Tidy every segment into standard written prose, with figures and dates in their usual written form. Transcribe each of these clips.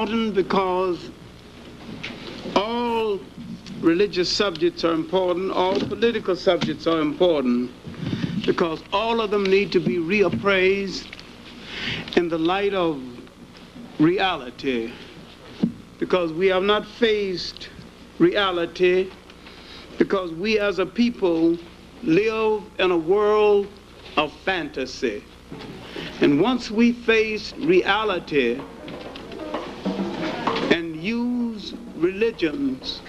important because all religious subjects are important, all political subjects are important, because all of them need to be reappraised in the light of reality, because we have not faced reality, because we as a people live in a world of fantasy. And once we face reality and use religions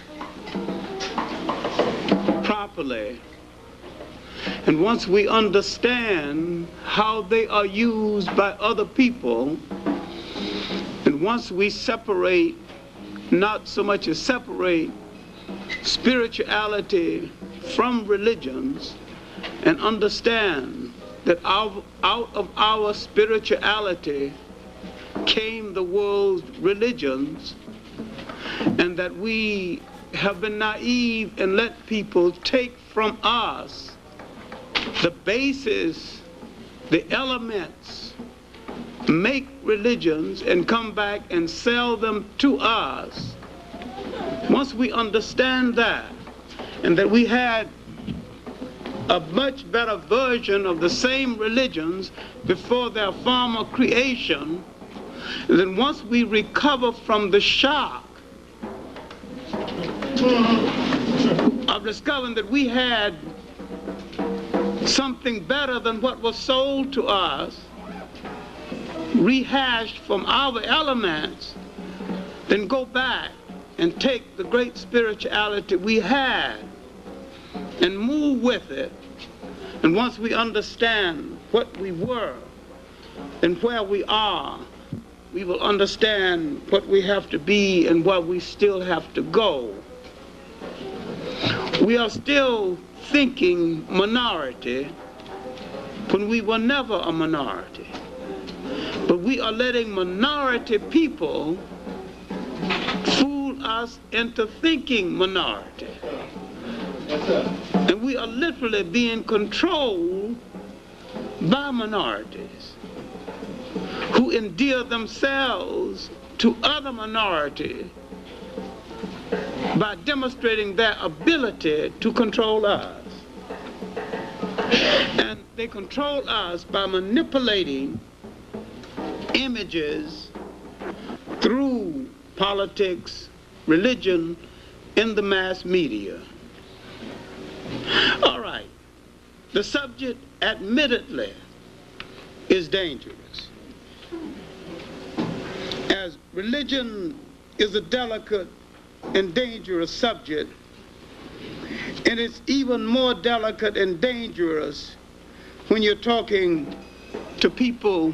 properly, and once we understand how they are used by other people, and once we separate, not so much as separate spirituality from religions, and understand that out of our spirituality came the world's religions, and that we have been naive and let people take from us the basis, the elements, make religions and come back and sell them to us. Once we understand that, and that we had a much better version of the same religions before their former creation, then once we recover from the shock of discovering that we had something better than what was sold to us, rehashed from our elements, then go back and take the great spirituality we had and move with it. And once we understand what we were and where we are, we will understand what we have to be and where we still have to go. We are still thinking minority when we were never a minority. But we are letting minority people fool us into thinking minority. And we are literally being controlled by minorities who endear themselves to other minorities by demonstrating their ability to control us. And they control us by manipulating images through politics, religion, in the mass media. All right, the subject admittedly is dangerous. As religion is a delicate and dangerous subject, and it's even more delicate and dangerous when you're talking to people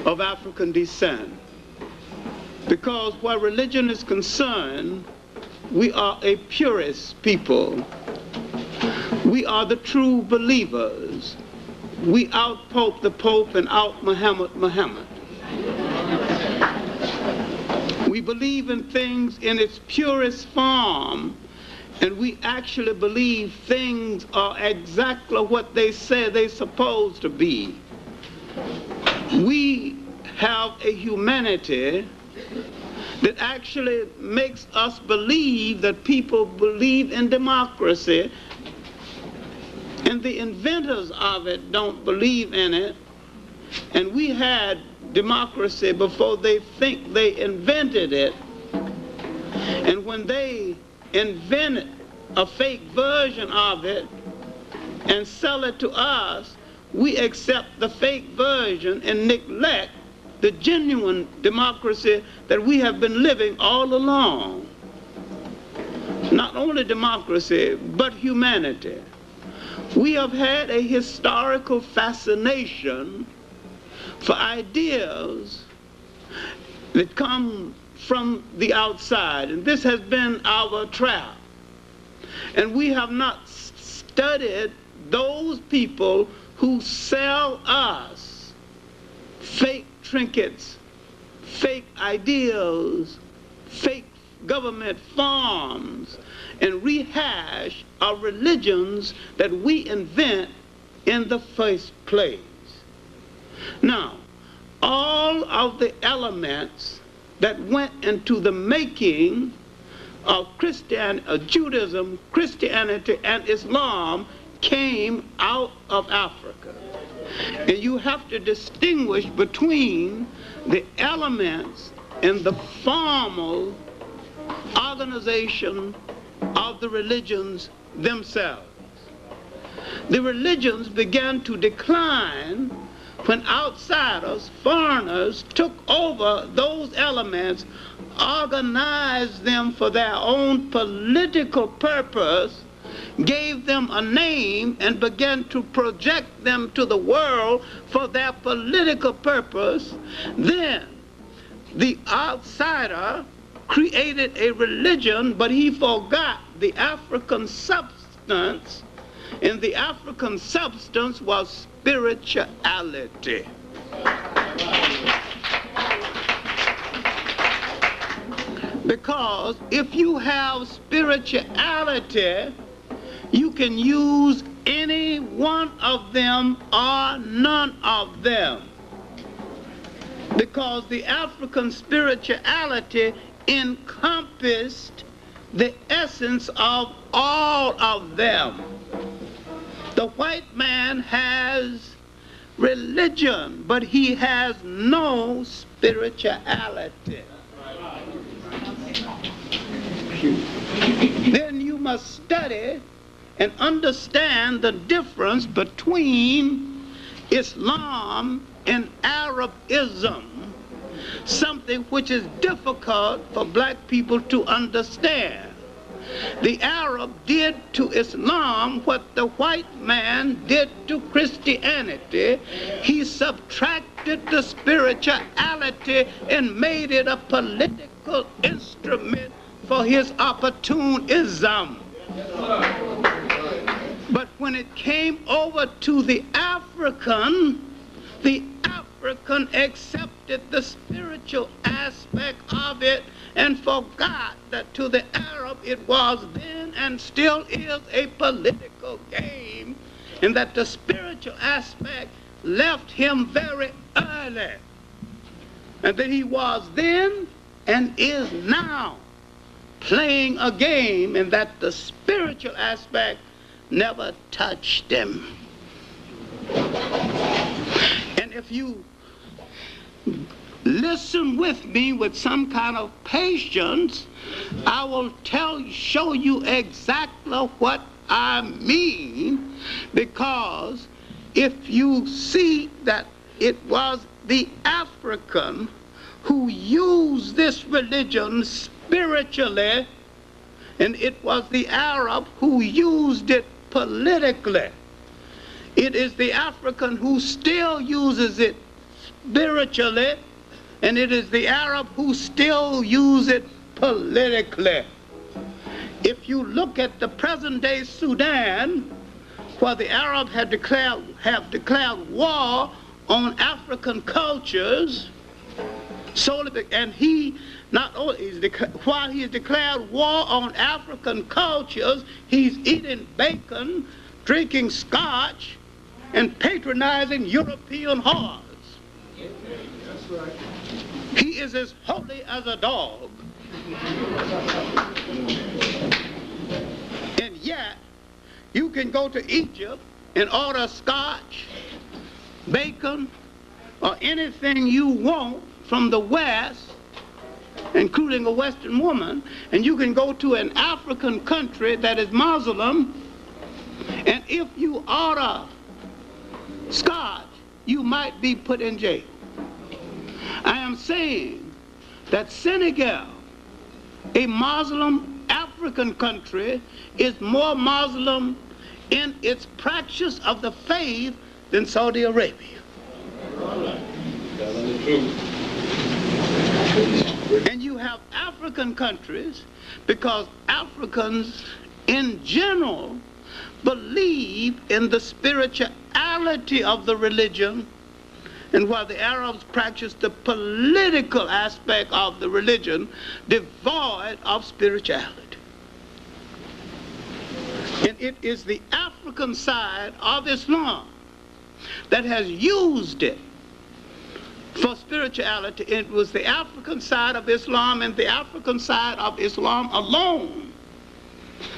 of African descent. Because where religion is concerned, we are a purist people. We are the true believers. We out-pope the Pope and out-Muhammad Muhammad. We believe in things in its purest form, and we actually believe things are exactly what they say they're supposed to be. We have a humanity that actually makes us believe that people believe in democracy, and the inventors of it don't believe in it. And we had democracy before they think they invented it. And when they invent a fake version of it and sell it to us, we accept the fake version and neglect the genuine democracy that we have been living all along. Not only democracy, but humanity. We have had a historical fascination for ideas that come from the outside, and this has been our trap. And we have not studied those people who sell us fake trinkets, fake ideals, fake government forms, and rehash our religions that we invent in the first place. Now, all of the elements that went into the making of Judaism, Christianity, and Islam came out of Africa. And you have to distinguish between the elements in the formal organization of the religions themselves. The religions began to decline when outsiders, foreigners, took over those elements, organized them for their own political purpose, gave them a name, and began to project them to the world for their political purpose. Then the outsider created a religion, but he forgot the African substance, and the African substance was spirituality. Because if you have spirituality, you can use any one of them or none of them. Because the African spirituality encompassed the essence of all of them. The white man has religion, but he has no spirituality. Then you must study and understand the difference between Islam and Arabism, something which is difficult for black people to understand. The Arab did to Islam what the white man did to Christianity. He subtracted the spirituality and made it a political instrument for his opportunism. But when it came over to the African accepted the spiritual aspect of it and forgot that to the Arab it was then and still is a political game, and that the spiritual aspect left him very early, and that he was then and is now playing a game, and that the spiritual aspect never touched him. And if you listen with me with some kind of patience, I will show you exactly what I mean, because if you see that it was the African who used this religion spiritually, and it was the Arab who used it politically. It is the African who still uses it spiritually, and it is the Arab who still uses it politically. If you look at the present-day Sudan, where the Arab have declared war on African cultures, and he not only while he has declared war on African cultures, he's eating bacon, drinking scotch, and patronizing European whores. That's right. He is as holy as a dog. And yet, you can go to Egypt and order scotch, bacon, or anything you want from the West, including a Western woman, and you can go to an African country that is Muslim, and if you order scotch, you might be put in jail. I am saying that Senegal, a Muslim African country, is more Muslim in its practice of the faith than Saudi Arabia. And you have African countries, because Africans in general believe in the spirituality of the religion, and while the Arabs practice the political aspect of the religion, devoid of spirituality. And it is the African side of Islam that has used it for spirituality. It was the African side of Islam and the African side of Islam alone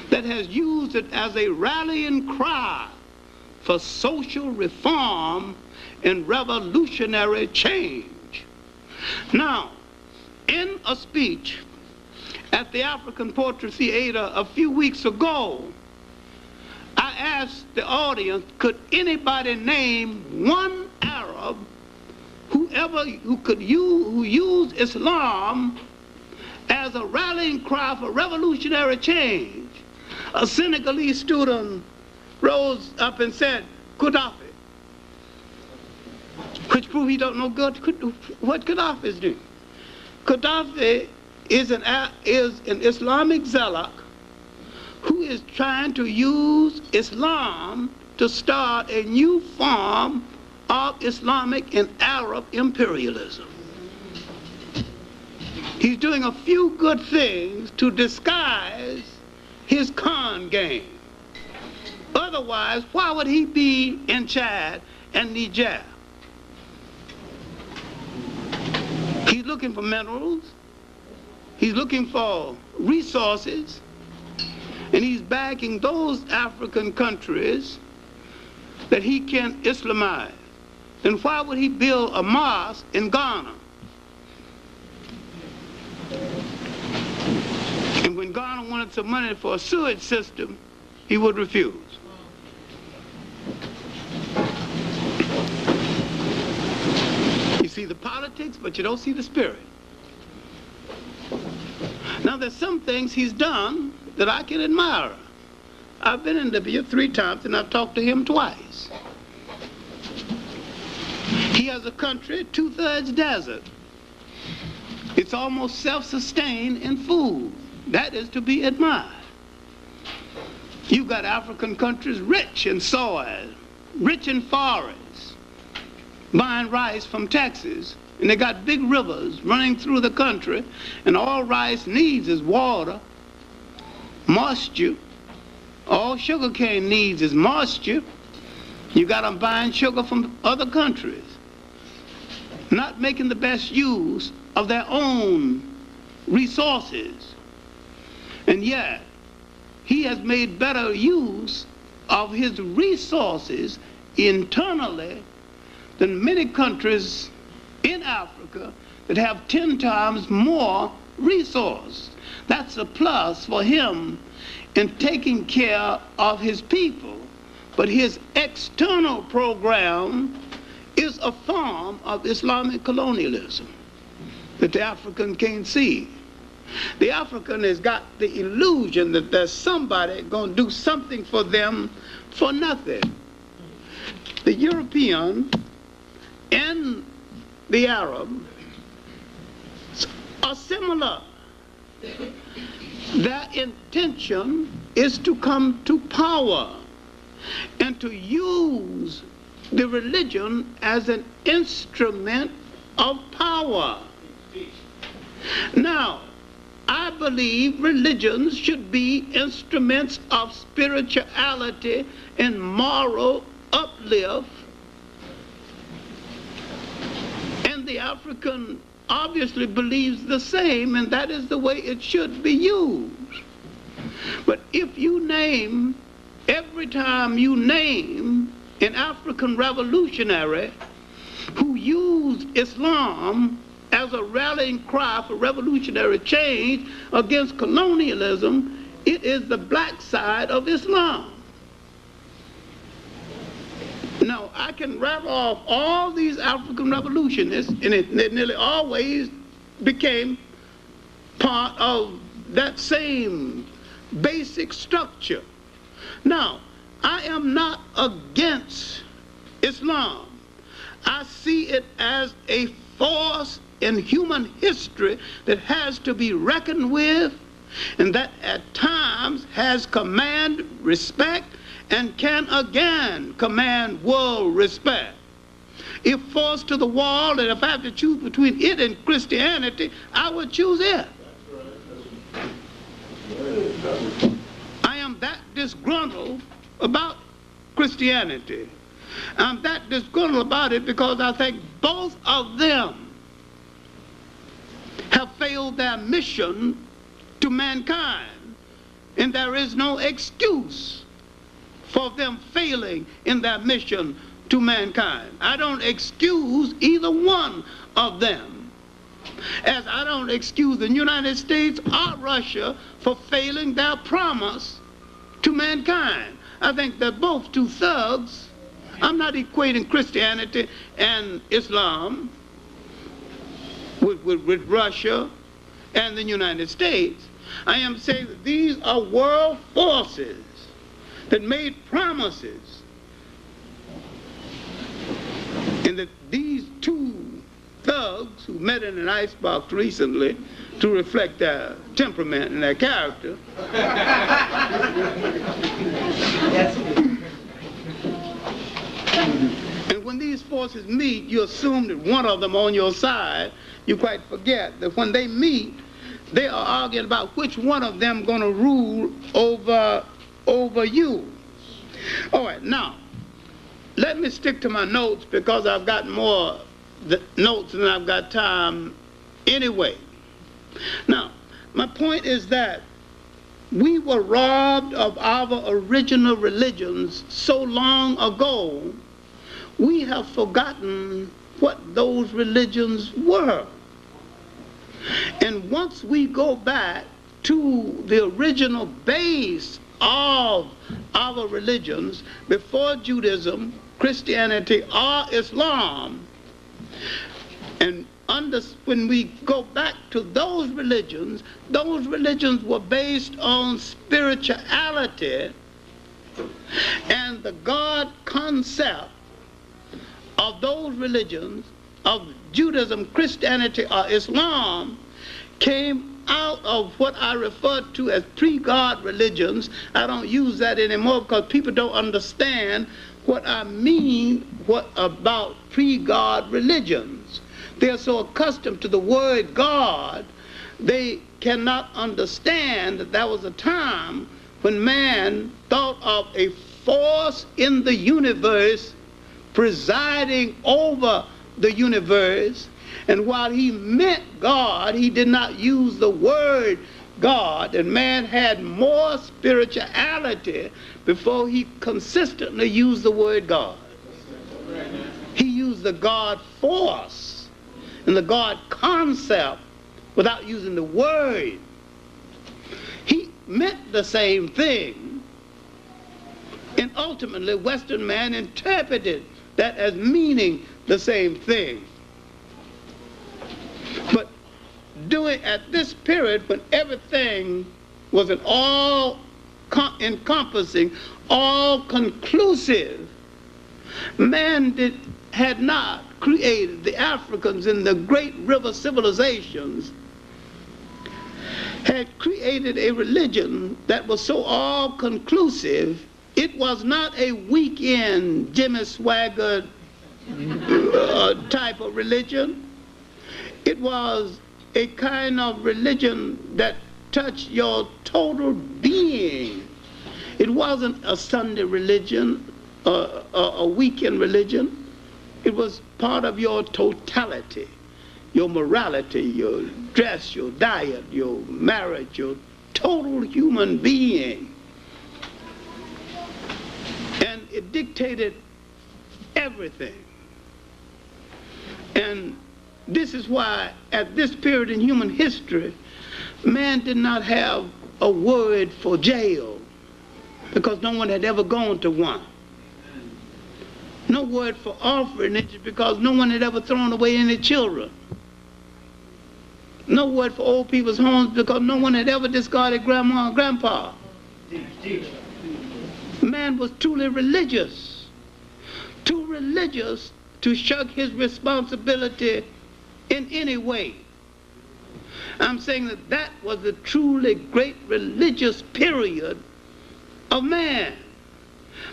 that has used it as a rallying cry for social reform and revolutionary change. Now, in a speech at the African Poetry Theater a few weeks ago, I asked the audience, could anybody name one Arab who used Islam as a rallying cry for revolutionary change? A Senegalese student rose up and said, Gaddafi, which proved he don't know good what Gaddafi is doing. Gaddafi is an Islamic zealot who is trying to use Islam to start a new form of Islamic and Arab imperialism. He's doing a few good things to disguise his con game. Otherwise, why would he be in Chad and Niger? He's looking for minerals, he's looking for resources, and he's backing those African countries that he can Islamize. Then why would he build a mosque in Ghana? And when Ghana wanted some money for a sewage system, he would refuse. You see the politics, but you don't see the spirit. Now, there's some things he's done that I can admire. I've been in Libya 3 times, and I've talked to him twice. He has a country 2/3 desert. It's almost self-sustained in food. That is to be admired. You've got African countries rich in soil, rich in forests, buying rice from Texas, and they got big rivers running through the country, and all rice needs is water, moisture. All sugarcane needs is moisture. You got them buying sugar from other countries, not making the best use of their own resources. And yet, he has made better use of his resources internally than many countries in Africa that have 10 times more resources. That's a plus for him in taking care of his people. But his external program is a form of Islamic colonialism that the African can't see. The African has got the illusion that there's somebody going to do something for them for nothing. The European and the Arab are similar. Their intention is to come to power and to use the religion as an instrument of power. Now, I believe religions should be instruments of spirituality and moral uplift. And the African obviously believes the same, and that is the way it should be used. But if you name, every time you name an African revolutionary who used Islam as a rallying cry for revolutionary change against colonialism, it is the black side of Islam. Now, I can rattle off all these African revolutionists, and it nearly always became part of that same basic structure. Now, I am not against Islam. I see it as a force in human history that has to be reckoned with, and that at times has commanded respect and can again command world respect. If forced to the wall, and if I have to choose between it and Christianity, I would choose it. I am that disgruntled about Christianity I'm that disgruntled about it because I think both of them have failed their mission to mankind, and there is no excuse for them failing in their mission to mankind. I don't excuse either one of them, as I don't excuse the United States or Russia for failing their promise to mankind. I think they're both two thugs. I'm not equating Christianity and Islam with Russia and the United States. I am saying that these are world forces that made promises, and that these two thugs who met in an icebox recently to reflect their temperament and their character and when these forces meet, you assume that one of them on your side. You quite forget that when they meet, they are arguing about which one of them going to rule over you. All right, now, let me stick to my notes because I've got more notes than I've got time anyway. Now, my point is that we were robbed of our original religions so long ago, we have forgotten what those religions were. And once we go back to the original base of our religions, before Judaism, Christianity, or Islam, and when we go back to those religions were based on spirituality, and the God concept of those religions, of Judaism, Christianity, or Islam, came out of what I refer to as pre-God religions. I don't use that anymore because people don't understand what I mean about pre-God religions. They're so accustomed to the word God, they cannot understand that there was a time when man thought of a force in the universe presiding over the universe, and while he meant God, he did not use the word God, and man had more spirituality before he consistently used the word God. He used the God force and the God concept without using the word. He meant the same thing, and ultimately Western man interpreted that as meaning the same thing. But at this period, when everything was an all-encompassing, all-conclusive, man had not created, the Africans in the great river civilizations had created a religion that was so all-conclusive. It was not a weekend Jimmy Swaggart type of religion. It was a kind of religion that touched your total being. It wasn't a Sunday religion, a weekend religion. It was part of your totality, your morality, your dress, your diet, your marriage, your total human being. And it dictated everything. And this is why at this period in human history, man did not have a word for jail because no one had ever gone to one. No word for orphanage because no one had ever thrown away any children. No word for old people's homes because no one had ever discarded grandma and grandpa. Man was truly religious, too religious to shrug his responsibility in any way. I'm saying that that was the truly great religious period of man.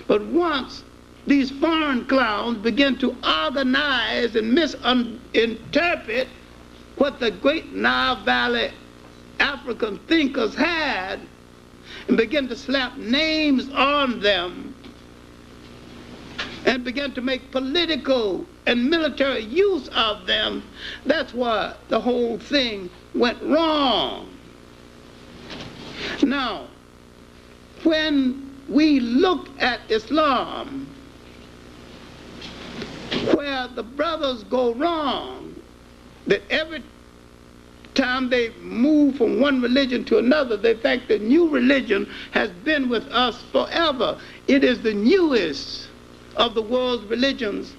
But once these foreign clowns began to organize and misinterpret what the great Nile Valley African thinkers had and began to slap names on them and began to make political and military use of them. That's why the whole thing went wrong. Now, when we look at Islam, where the brothers go wrong, that every time they move from one religion to another, they think the new religion has been with us forever. It is the newest of the world's religions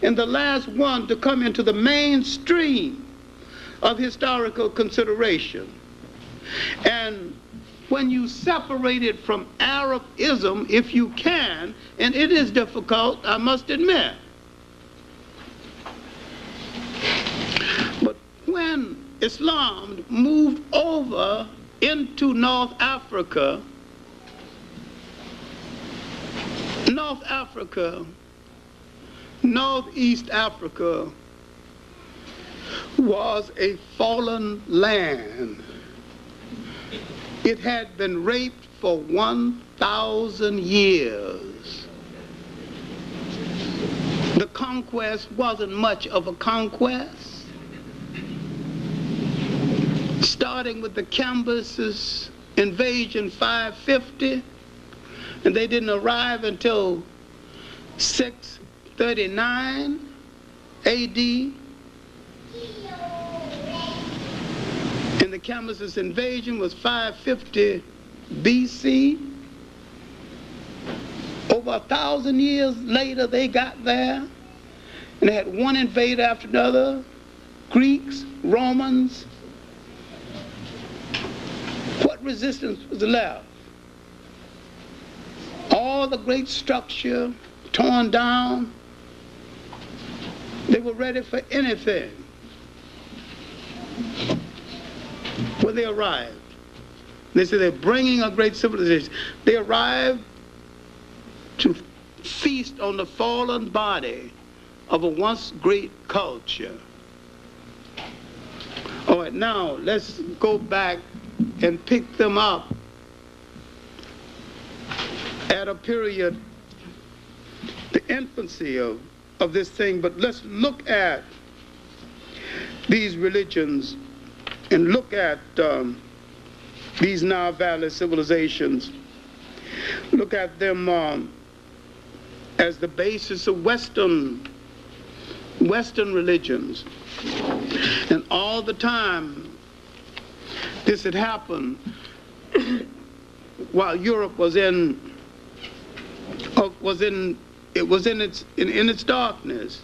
and the last one to come into the mainstream of historical consideration. And when you separate it from Arabism, if you can, and it is difficult, I must admit. But when Islam moved over into North Africa, Northeast Africa was a fallen land. It had been raped for 1,000 years. The conquest wasn't much of a conquest. Starting with the Cambyses' invasion 550, and they didn't arrive until 639 AD. And the Cambyses' invasion was 550 BC. Over 1,000 years later, they got there, and they had one invader after another, Greeks, Romans. What resistance was left? All the great structure torn down. They were ready for anything. When they arrived, they said they're bringing a great civilization. They arrived to feast on the fallen body of a once great culture. All right, now let's go back and pick them up at a period, the infancy of this thing. But let's look at these religions and look at these Nile Valley civilizations. Look at them as the basis of Western religions. And all the time this had happened while Europe was in its darkness.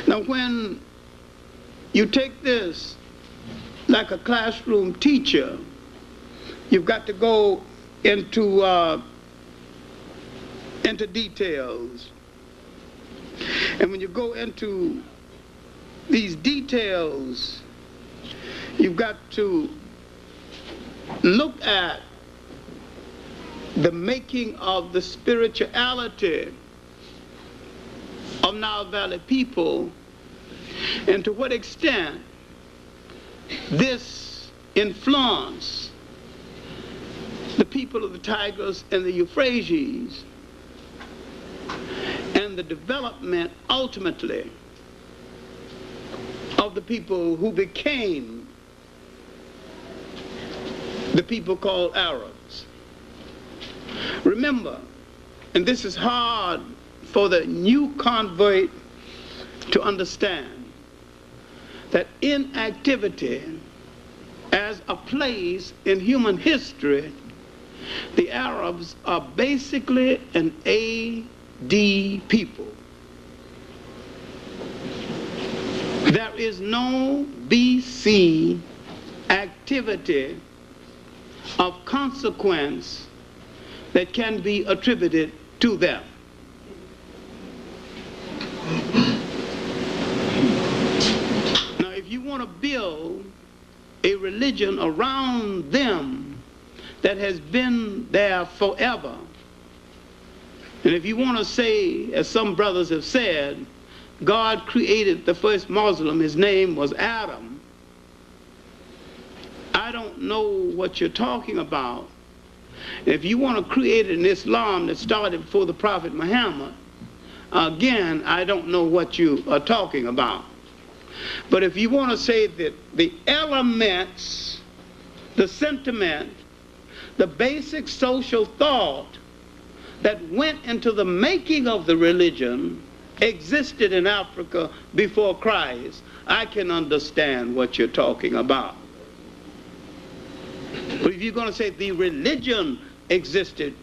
Now, when you take this like a classroom teacher, you've got to go into details. And when you go into these details, you've got to look at the making of the spirituality of Nile Valley people, and to what extent this influenced the people of the Tigris and the Euphrates, and the development ultimately of the people who became the people called Arabs. Remember, and this is hard for the new convert to understand, that inactivity as a place in human history, the Arabs are basically an AD people. There is no BC activity of consequence that can be attributed to them. Now, if you want to build a religion around them that has been there forever, and if you want to say, as some brothers have said, God created the first Muslim, his name was Adam, I don't know what you're talking about. If you want to create an Islam that started before the Prophet Muhammad, again, I don't know what you are talking about. But if you want to say that the elements, the sentiment, the basic social thought that went into the making of the religion existed in Africa before Christ, I can understand what you're talking about. But if you're going to say the religion existed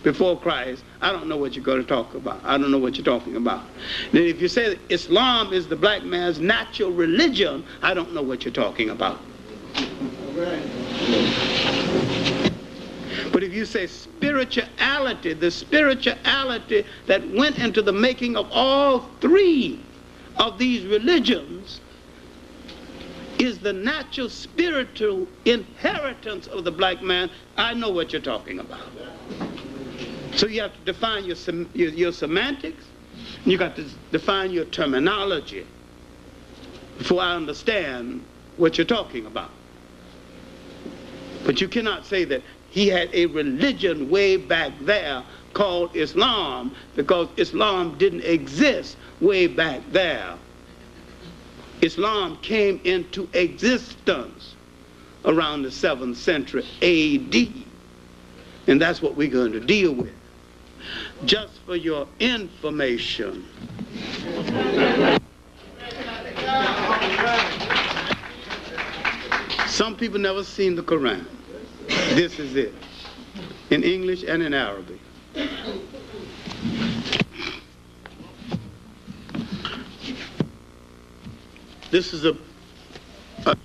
before Christ, I don't know what you're going to talk about. I don't know what you're talking about. Then if you say that Islam is the black man's natural religion, I don't know what you're talking about. But if you say spirituality, the spirituality that went into the making of all three of these religions is the natural spiritual inheritance of the black man, I know what you're talking about. So you have to define your semantics, and you got to define your terminology before I understand what you're talking about. But you cannot say that he had a religion way back there called Islam, because Islam didn't exist way back there. Islam came into existence around the 7th century A.D. And that's what we're going to deal with. Just for your information. Some people never seen the Quran. This is it, in English and in Arabic. This is a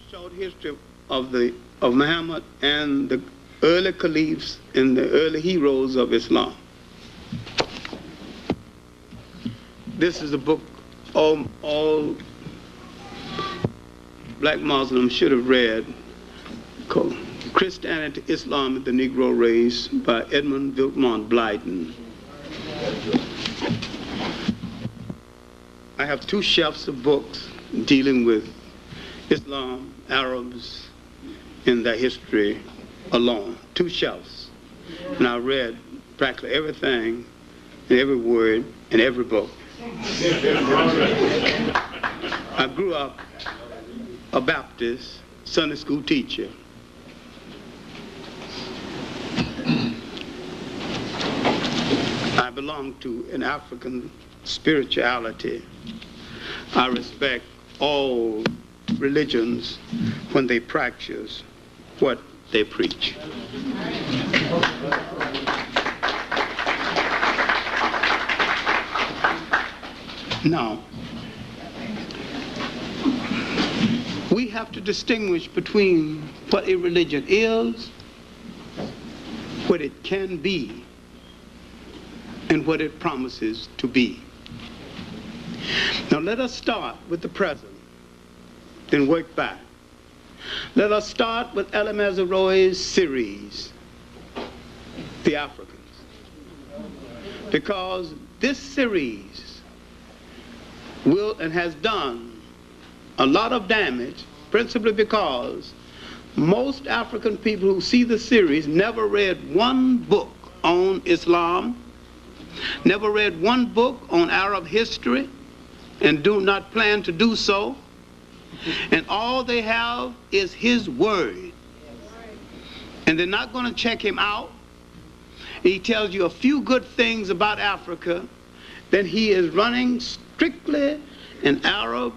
short history of Muhammad and the early caliphs and the early heroes of Islam. This is a book all black Muslims should have read, called Christianity, Islam, and the Negro Race by Edmund Vilmont Blyden. I have 2 shelves of books dealing with Islam, Arabs, and their history alone. 2 shelves. And I read practically everything and every word in every book. I grew up a Baptist Sunday school teacher. I belong to an African spirituality. I respect all religions when they practice what they preach. Now, we have to distinguish between what a religion is, what it can be, and what it promises to be. Now let us start with the present, then work back. Let us start with Ella Mazzaroi's series, The Africans. Because this series will and has done a lot of damage, principally because most African people who see the series never read one book on Islam, never read one book on Arab history, and do not plan to do so. And all they have is his word. And they're not going to check him out. He tells you a few good things about Africa, then he is running strictly an Arab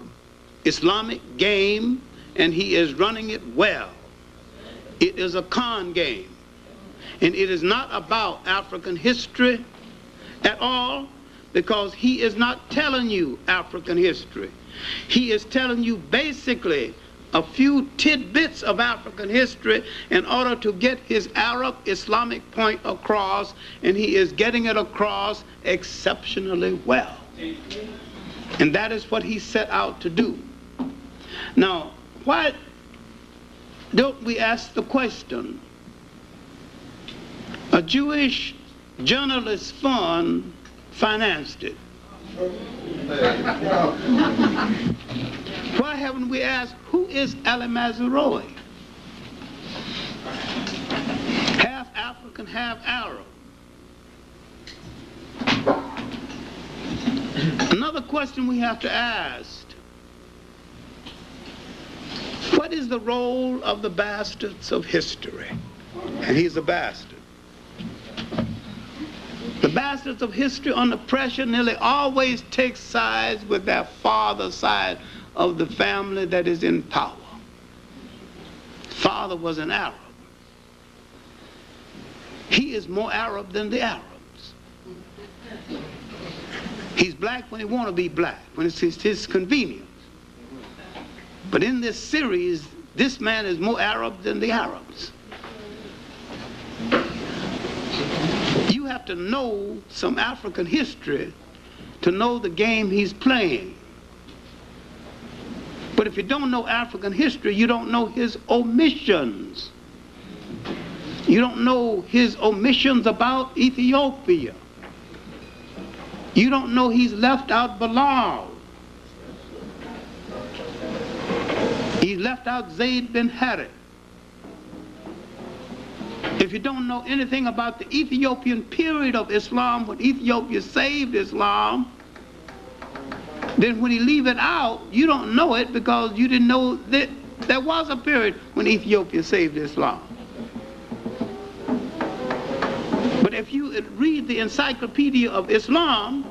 Islamic game, and he is running it well. It is a con game. And it is not about African history at all, because he is not telling you African history. He is telling you basically a few tidbits of African history in order to get his Arab Islamic point across, and he is getting it across exceptionally well. And that is what he set out to do. Now, why don't we ask the question? A Jewish journalist fund financed it. Why haven't we asked, who is Ella Mazzaroi? Half African, half Arab. Another question we have to ask: what is the role of the bastards of history? And he's a bastard. The bastards of history under pressure nearly always take sides with their father's side of the family that is in power. Father was an Arab. He is more Arab than the Arabs. He's black when he wants to be black, when it's his convenience. But in this series, this man is more Arab than the Arabs. You have to know some African history to know the game he's playing. But if you don't know African history, you don't know his omissions. You don't know his omissions about Ethiopia. You don't know he's left out Bilal. He left out Zayd bin Harith. If you don't know anything about the Ethiopian period of Islam, when Ethiopia saved Islam, then when he leave it out, you don't know it because you didn't know that there was a period when Ethiopia saved Islam. But if you read the Encyclopedia of Islam,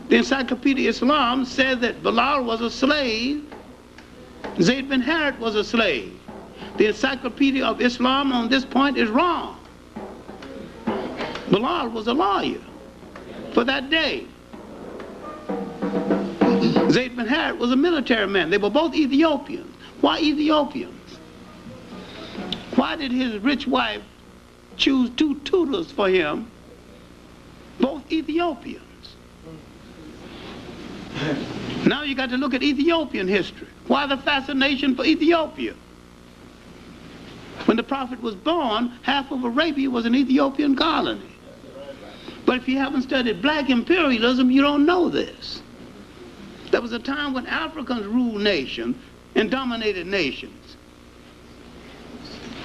the Encyclopedia of Islam said that Bilal was a slave, Zayd bin Harith was a slave. The Encyclopedia of Islam on this point is wrong. Bilal was a lawyer for that day. Zayd bin Harith was a military man. They were both Ethiopians. Why Ethiopians? Why did his rich wife choose 2 tutors for him, both Ethiopians? Now you got to look at Ethiopian history. Why the fascination for Ethiopia? When the Prophet was born, half of Arabia was an Ethiopian colony. But if you haven't studied black imperialism, you don't know this. There was a time when Africans ruled nations and dominated nations.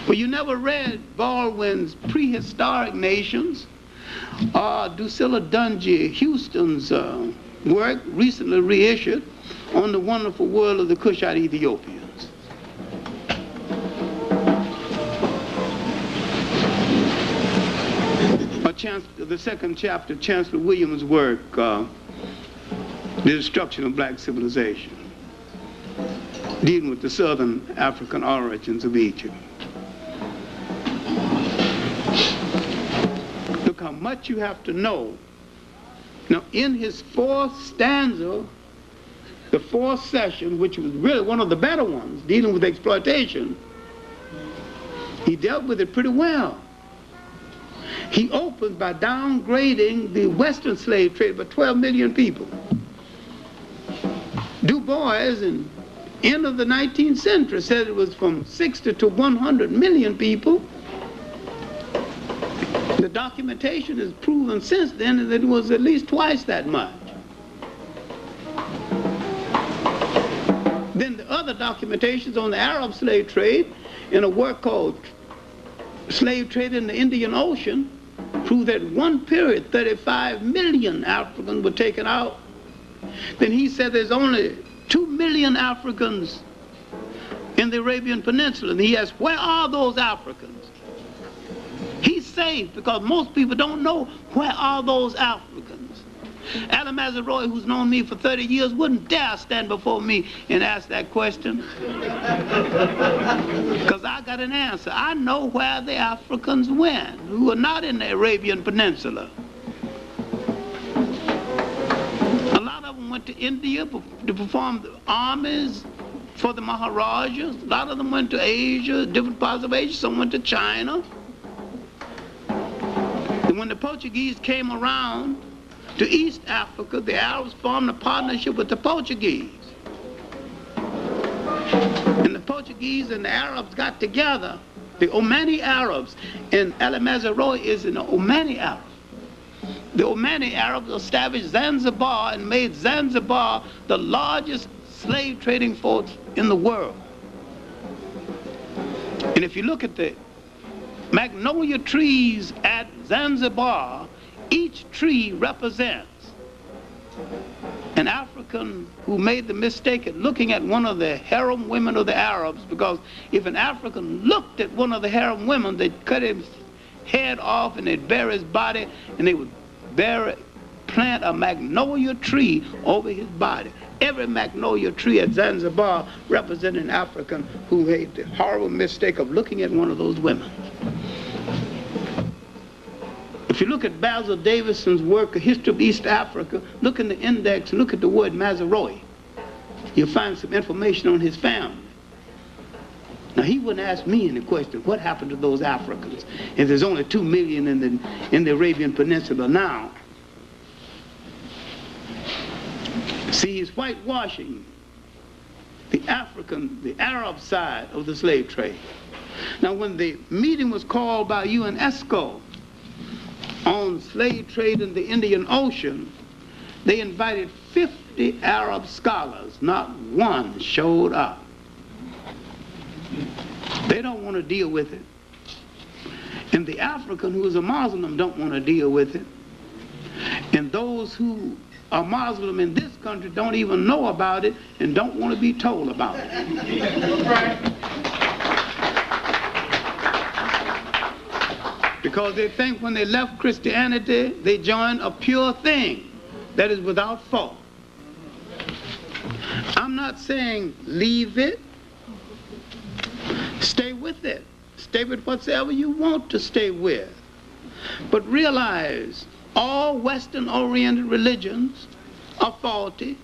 Well, you never read Baldwin's Prehistoric Nations or Drusilla Dungy Houston's work, recently reissued, on the wonderful world of the Cushite Ethiopians. The second chapter, Chancellor Williams' work, The Destruction of Black Civilization, dealing with the southern African origins of Egypt. Look how much you have to know. Now, in his 4th stanza, the 4th session, which was really one of the better ones, dealing with exploitation, he dealt with it pretty well. He opens by downgrading the Western slave trade by 12 million people. Du Bois, in end of the 19th century, said it was from 60 to 100 million people. The documentation has proven since then that it was at least twice that much. Then the other documentations on the Arab slave trade, in a work called Slave Trade in the Indian Ocean, prove that one period 35 million Africans were taken out. Then he said there's only 2 million Africans in the Arabian Peninsula. And he asked, where are those Africans? He's safe because most people don't know where are those Africans. Alan Mazeroy, who's known me for 30 years, wouldn't dare stand before me and ask that question. Because I got an answer. I know where the Africans went, who are not in the Arabian Peninsula. A lot of them went to India to perform the armies for the Maharajas. A lot of them went to Asia, different parts of Asia. Some went to China. And when the Portuguese came around to East Africa, the Arabs formed a partnership with the Portuguese. And the Portuguese and the Arabs got together, the Omani Arabs, and Alan Mazeroy is an Omani Arab. The Omani Arabs established Zanzibar and made Zanzibar the largest slave trading force in the world. And if you look at the magnolia trees at Zanzibar, each tree represents an African who made the mistake of looking at one of the harem women of the Arabs, because if an African looked at one of the harem women, they'd cut his head off and they'd bury his body, and they would plant a magnolia tree over his body. Every magnolia tree at Zanzibar represented an African who made the horrible mistake of looking at one of those women. If you look at Basil Davison's work, A History of East Africa, look in the index and look at the word Mazaroi. You'll find some information on his family. Now, he wouldn't ask me any question, what happened to those Africans? If there's only 2 million in the Arabian Peninsula now. See, he's whitewashing the Arab side of the slave trade. Now, when the meeting was called by UNESCO on slave trade in the Indian Ocean, they invited 50 Arab scholars. Not one showed up. They don't want to deal with it. And the African who is a Muslim don't want to deal with it. And those who are Muslim in this country don't even know about it and don't want to be told about it. Because they think when they left Christianity, they joined a pure thing that is without fault. I'm not saying leave it. Stay with it. Stay with whatsoever you want to stay with. But realize all Western-oriented religions are faulty.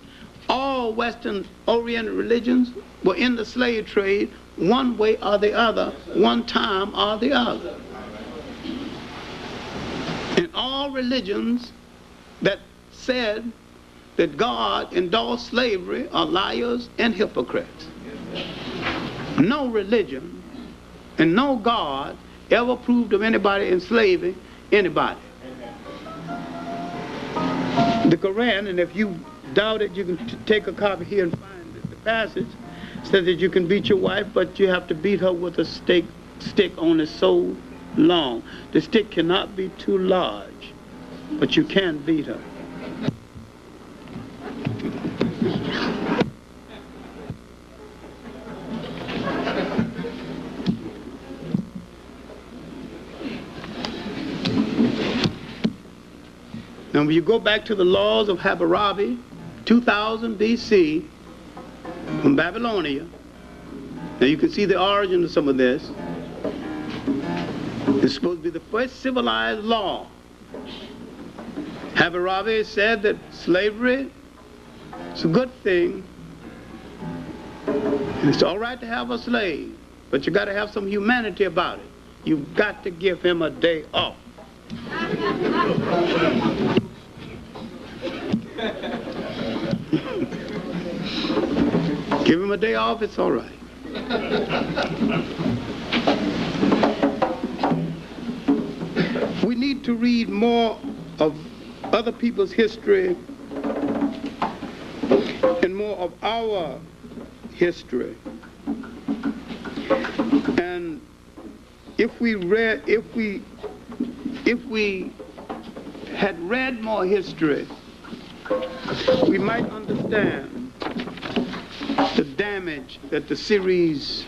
All Western-oriented religions were in the slave trade one way or the other, one time or the other. And all religions that said that God endorsed slavery are liars and hypocrites. No religion and no God ever proved of anybody enslaving anybody. The Quran, and if you doubt it, you can take a copy here and find the passage, says that you can beat your wife, but you have to beat her with a stick only so long. The stick cannot be too large, but you can beat her. Now, when you go back to the laws of Hammurabi, 2000 BC, from Babylonia, now you can see the origin of some of this. It's supposed to be the first civilized law. Hammurabi said that slavery is a good thing, and it's all right to have a slave, but you got to have some humanity about it. You've got to give him a day off. Give him a day off, it's all right. We need to read more of other people's history and more of our history. And if we had read more history, we might understand the damage that the series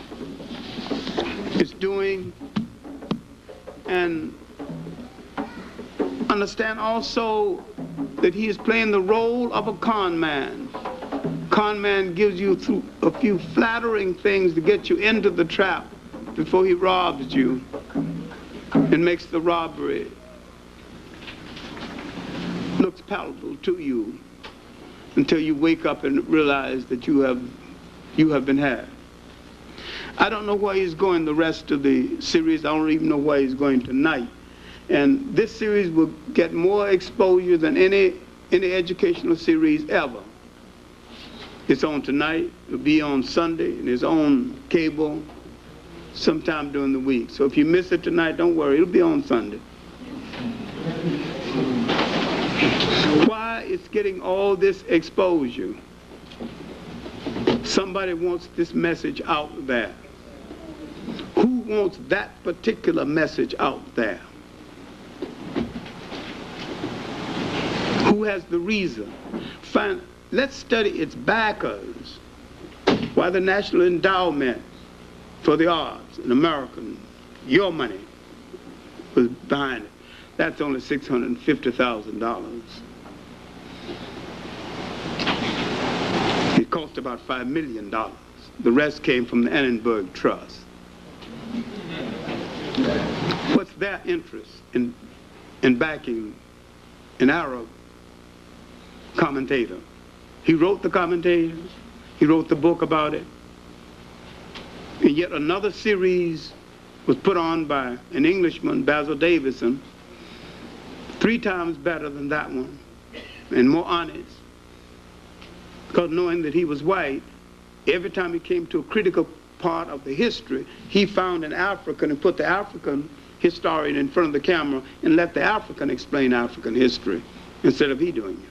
is doing, and understand also that he is playing the role of a con man. Con man gives you through a few flattering things to get you into the trap before he robs you and makes the robbery looks palatable to you until you wake up and realize that you have been had. I don't know where he's going the rest of the series. I don't even know where he's going tonight. And this series will get more exposure than any educational series ever. It's on tonight, it'll be on Sunday, and it's on cable sometime during the week. So if you miss it tonight, don't worry, it'll be on Sunday. Why it's getting all this exposure? Somebody wants this message out there. Who wants that particular message out there? Who has the reason? let's study its backers. Why the National Endowment for the Arts, an American, your money was behind it. That's only $650,000. It cost about $5 million. The rest came from the Annenberg Trust. What's their interest in backing an Arab commentator? He wrote the commentators. He wrote the book about it. And yet another series was put on by an Englishman, Basil Davison, 3 times better than that one, and more honest. Because knowing that he was white, every time he came to a critical part of the history, he found an African and put the African historian in front of the camera and let the African explain African history instead of he doing it.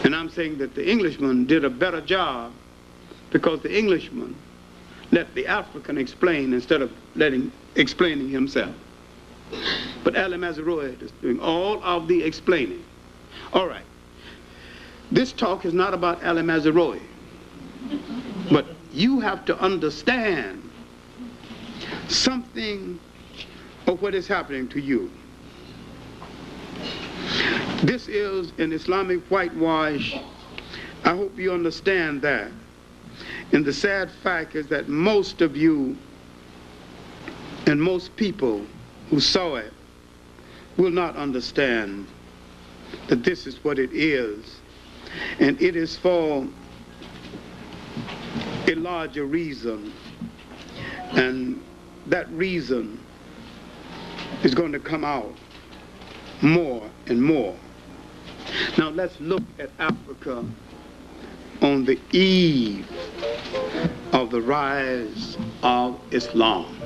And I'm saying that the Englishman did a better job because the Englishman let the African explain instead of explaining himself. But Ali Mazrui is doing all of the explaining. All right. This talk is not about Ali Mazrui, but you have to understand something of what is happening to you. This is an Islamic whitewash. I hope you understand that. And the sad fact is that most of you and most people who saw it will not understand that this is what it is. And it is for a larger reason. And that reason is going to come out more and more. Now let's look at Africa on the eve of the rise of Islam.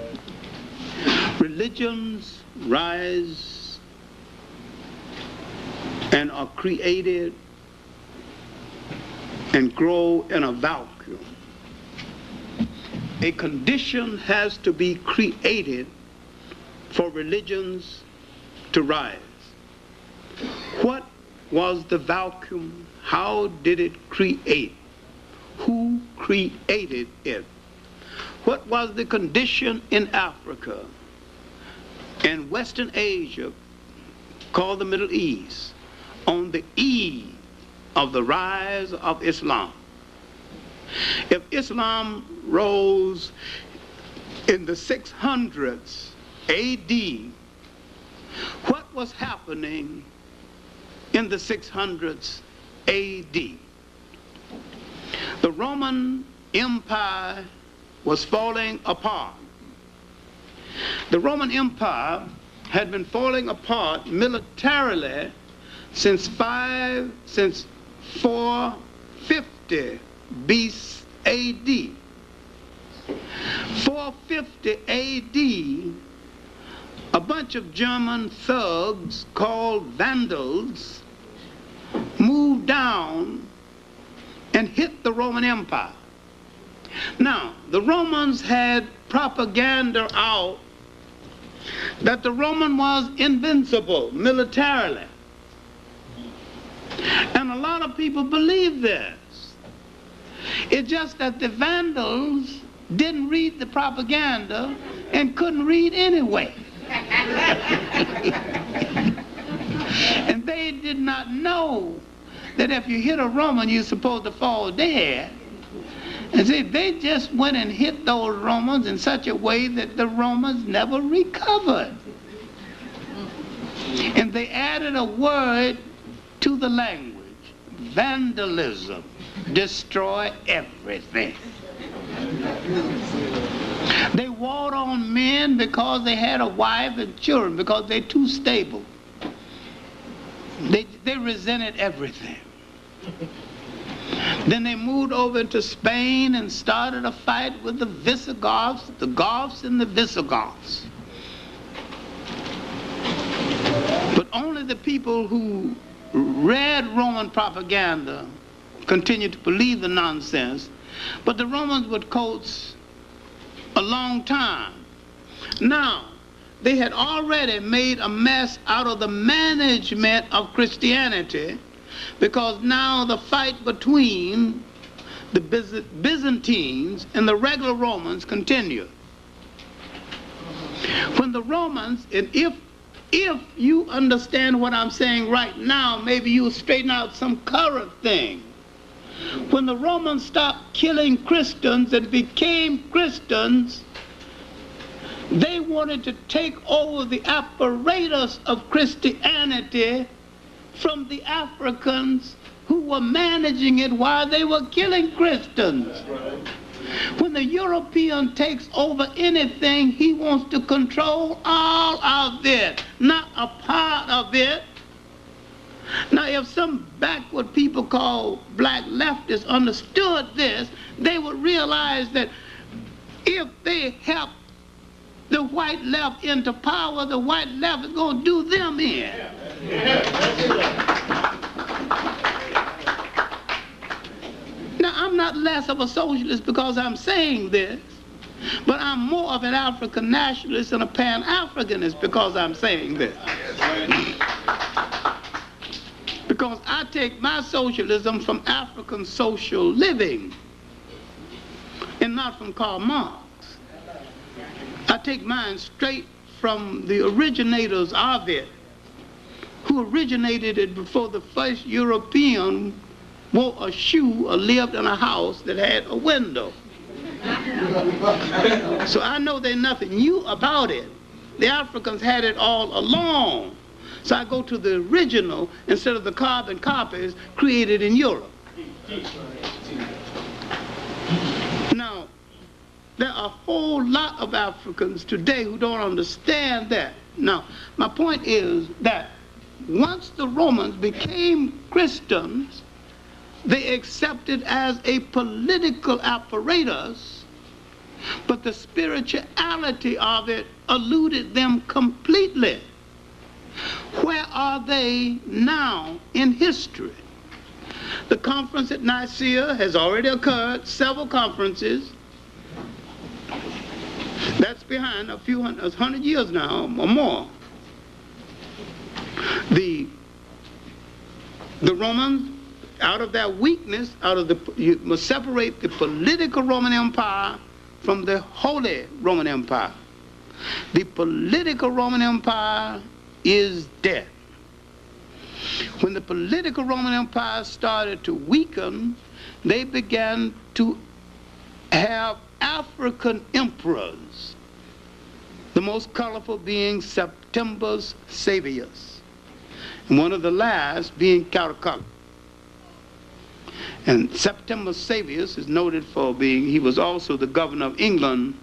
Religions rise and are created and grow in a vacuum. A condition has to be created for religions to rise. What was the vacuum? How did it create? Who created it? What was the condition in Africa and Western Asia, called the Middle East, on the eve of the rise of Islam? If Islam rose in the 600s AD, what was happening in the 600s AD? The Roman Empire was falling apart. The Roman Empire had been falling apart militarily since 450 BC AD. 450 AD, a bunch of German thugs called Vandals moved down and hit the Roman Empire. Now, the Romans had propaganda out that the Roman was invincible militarily. And a lot of people believe this. It's just that the Vandals didn't read the propaganda and couldn't read anyway. And they did not know that if you hit a Roman, you're supposed to fall dead. And see, they just went and hit those Romans in such a way that the Romans never recovered. And they added a word to the language: vandalism. Destroy everything. They warred on men because they had a wife and children, because they're too stable. They resented everything. Then they moved over to Spain and started a fight with the Visigoths, the Goths and the Visigoths. But only the people who read Roman propaganda continued to believe the nonsense. But the Romans would coach a long time. Now, they had already made a mess out of the management of Christianity because now the fight between the Byzantines and the regular Romans continued. When the Romans, and if you understand what I'm saying right now, maybe you'll straighten out some current thing. When the Romans stopped killing Christians and became Christians, they wanted to take over the apparatus of Christianity from the Africans who were managing it while they were killing Christians. When the European takes over anything, he wants to control all of it, not a part of it. Now, if some backward people called black leftists understood this, they would realize that if they help the white left into power, the white left is going to do them in. Now, I'm not less of a socialist because I'm saying this, but I'm more of an African nationalist and a Pan-Africanist because I'm saying this. Because I take my socialism from African social living and not from Karl Marx. I take mine straight from the originators of it, who originated it before the first European wore a shoe or lived in a house that had a window. So I know there's nothing new about it. The Africans had it all along. So I go to the original instead of the carbon copies created in Europe. Now, there are a whole lot of Africans today who don't understand that. Now, my point is that once the Romans became Christians, they accepted as a political apparatus, but the spirituality of it eluded them completely. Where are they now in history? The conference at Nicaea has already occurred, several conferences. That's behind a few hundred years now or more. The Romans, out of their weakness, you must separate the political Roman Empire from the Holy Roman Empire. The political Roman Empire is dead. When the political Roman Empire started to weaken, they began to have African emperors, the most colorful being Septimius Severus, and one of the last being Clarke. And Septimius Severus is noted for he was also the governor of England,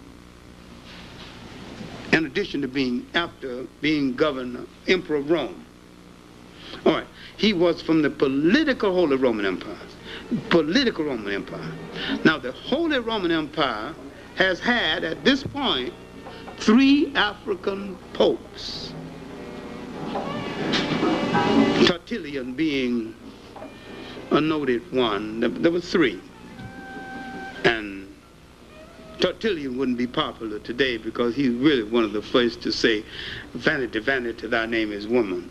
in addition to being governor, emperor of Rome. All right, he was from the political Holy Roman Empire. Political Roman Empire. Now, the Holy Roman Empire has had, at this point, 3 African popes. Tertullian being a noted one. There were 3. And Tertullian wouldn't be popular today because he's really one of the first to say, "Vanity, vanity, thy name is woman."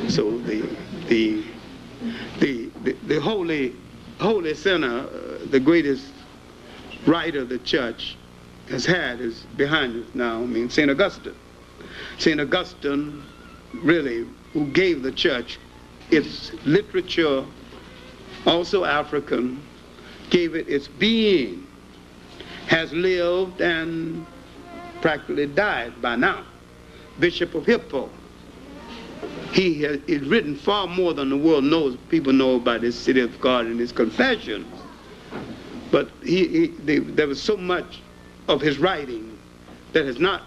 So the holy sinner, the greatest writer of the church has had is behind us now. I mean, St. Augustine. St. Augustine, really, who gave the church its literature, also African, gave it its being, has lived and practically died by now. Bishop of Hippo. He has written far more than the world knows. People know about his City of God and his Confessions. But there was so much of his writing that has not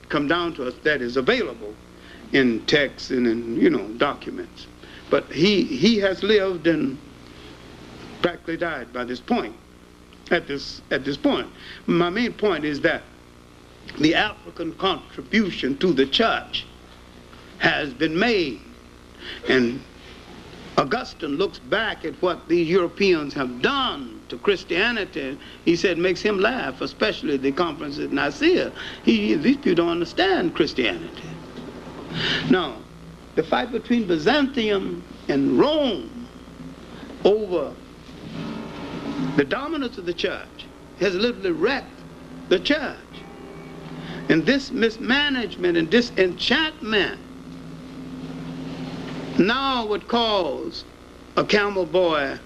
come down to us that is available in texts and in, documents. But he has lived and practically died by this point. At this point. My main point is that the African contribution to the church has been made. And Augustine looks back at what these Europeans have done to Christianity. He said it makes him laugh, especially the conference at Nicaea. These people don't understand Christianity. Now, the fight between Byzantium and roam over the dominance of the church, has literally wrecked the church. And this mismanagement and disenchantment now would cause a camel boy.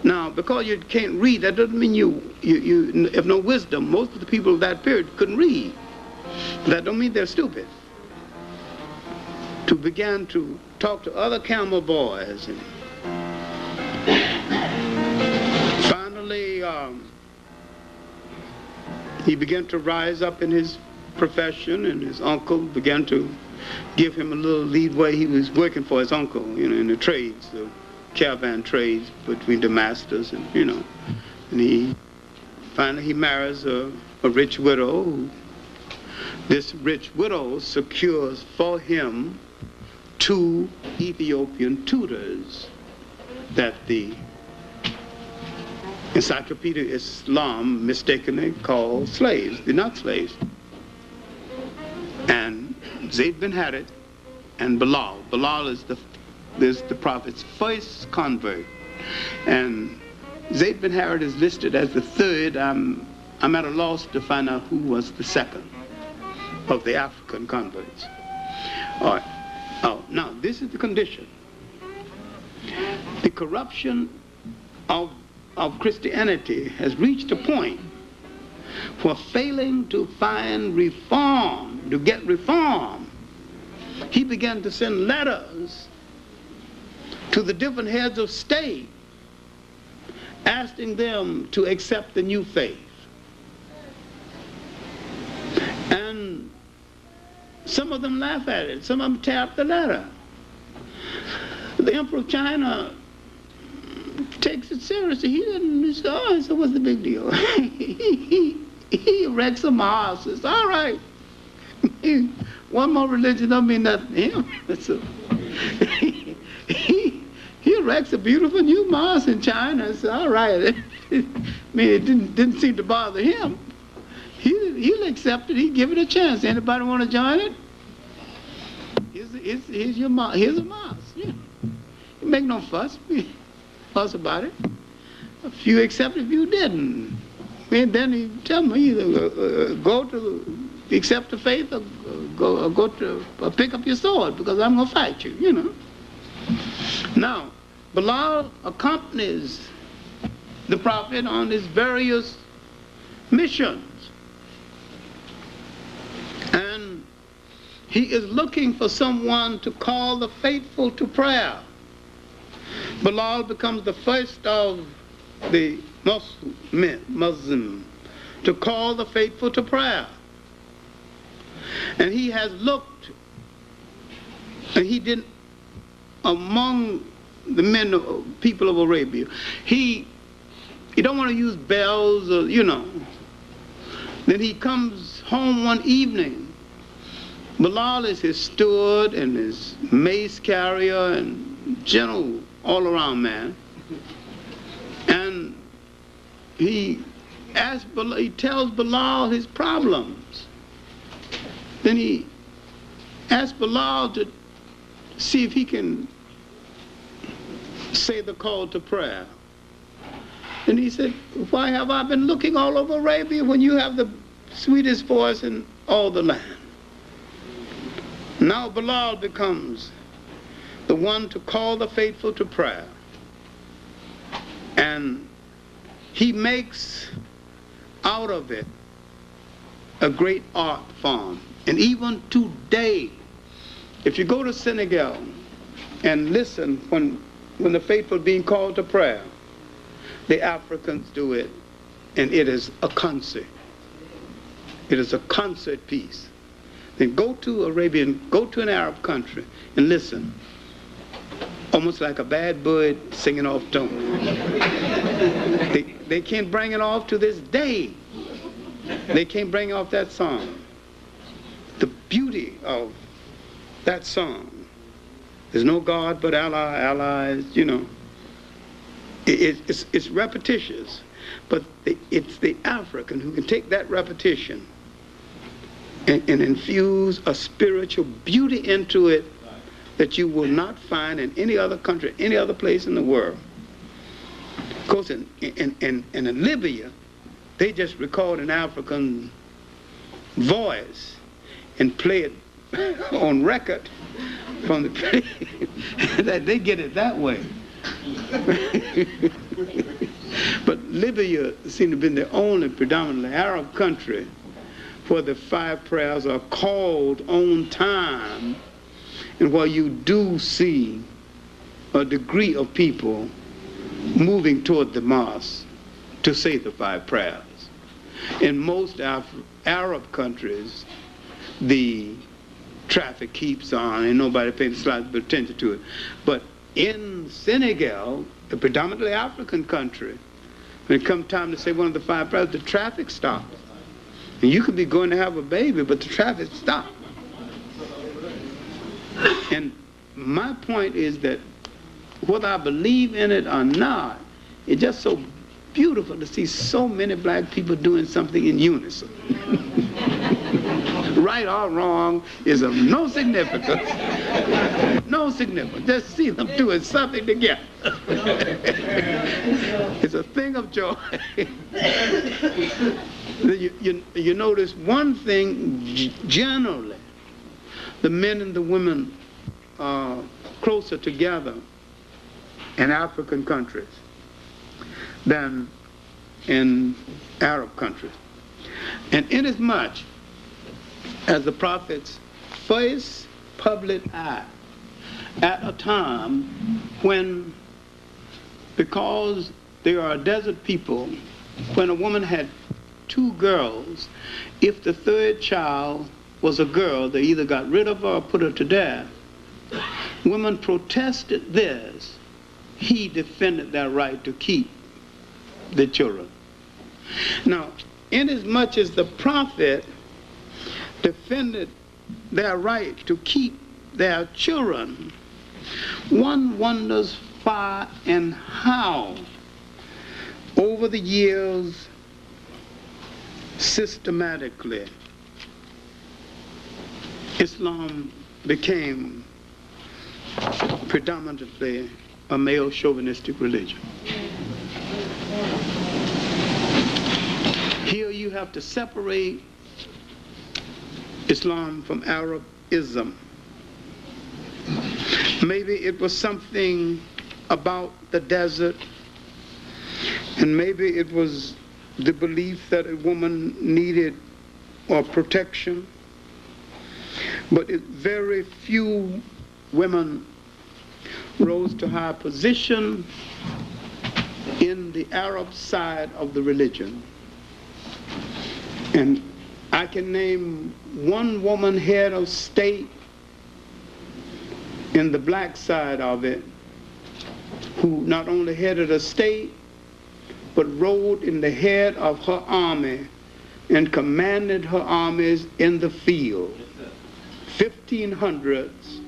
Now, because you can't read, that doesn't mean you have no wisdom. Most of the people of that period couldn't read. That don't mean they're stupid. To begin to talk to other camel boys. And finally, he began to rise up in his profession, and his uncle began to give him a little leadway. He was working for his uncle, in the trades, the caravan trades between the masters, and and he finally marries a rich widow. This rich widow secures for him 2 Ethiopian tutors that the Encyclopedia of Islam mistakenly called slaves. They're not slaves. And Zayd bin Harith and Bilal. Bilal is the prophet's first convert. And Zayd bin Harith is listed as the third. I'm at a loss to find out who was the second of the African converts. All right. Oh, now, this is the condition. The corruption of Christianity has reached a point where, failing to find reform, to get reform, he began to send letters to the different heads of state asking them to accept the new faith. And some of them laugh at it. Some of them tear up the letter. The Emperor of China takes it seriously. He doesn't say, oh, so what's the big deal? he erects a mosque. Says, all right. One more religion don't mean nothing to him. He erects a beautiful new mosque in China. Says, all right. I mean, it didn't seem to bother him. He'll accept it. He'll give it a chance. Anybody want to join it? Here's your mosque. Here's a mosque. Yeah. You make no fuss about it. A few accept it, a few didn't. And then he tell me either go to accept the faith or go to pick up your sword because I'm gonna fight you. Now, Bilal accompanies the prophet on his various missions. And he is looking for someone to call the faithful to prayer. Bilal becomes the first of the Muslim to call the faithful to prayer. And he has looked, and he didn't, among the people of Arabia, he don't want to use bells or, Then he comes home one evening. Bilal is his steward and his mace carrier and general all-around man. And he tells Bilal his problems. Then he asks Bilal to see if he can say the call to prayer. And he said, why have I been looking all over Arabia when you have the sweetest voice in all the land? Now Bilal becomes the one to call the faithful to prayer. And he makes out of it a great art form. And even today, if you go to Senegal and listen when the faithful are being called to prayer, the Africans do it, and it is a concert. It is a concert piece. Then go to an Arab country and listen. Almost like a bad bird singing off tone. They can't bring it off to this day. They can't bring off that song. The beauty of that song. There's no God but Allah. Allah is, It's repetitious. But it's the African who can take that repetition and infuse a spiritual beauty into it that you will not find in any other country, any other place in the world. Of course, in Libya, they just record an African voice and play it on record from the play. That they get it that way. But Libya seemed to have been the only predominantly Arab country where the 5 prayers are called on time, and where you do see a degree of people moving toward the mosque to say the 5 prayers. In most Arab countries, the traffic keeps on and nobody pays slight attention to it. But in Senegal, a predominantly African country, when it comes time to say one of the 5 prayers, the traffic stops. And you could be going to have a baby, but the traffic stops. And my point is that whether I believe in it or not, it's just so beautiful to see so many black people doing something in unison. Right or wrong is of no significance. No significance. Just see them doing something together. It's a thing of joy. You notice one thing generally, the men and the women are closer together in African countries than in Arab countries. And inasmuch as the Prophet's first public act at a time when, because they are a desert people, when a woman had 2 girls, if the 3rd child was a girl, they either got rid of her or put her to death. Women protested this. He defended their right to keep the children. Now, inasmuch as the Prophet defended their right to keep their children, one wonders why and how over the years systematically Islam became predominantly a male chauvinistic religion. Here you have to separate Islam from Arabism. Maybe it was something about the desert, and maybe it was the belief that a woman needed protection, but very few women rose to high position in the Arab side of the religion. And I can name one woman head of state in the black side of it who not only headed a state but rode in the head of her army and commanded her armies in the field. 1500s,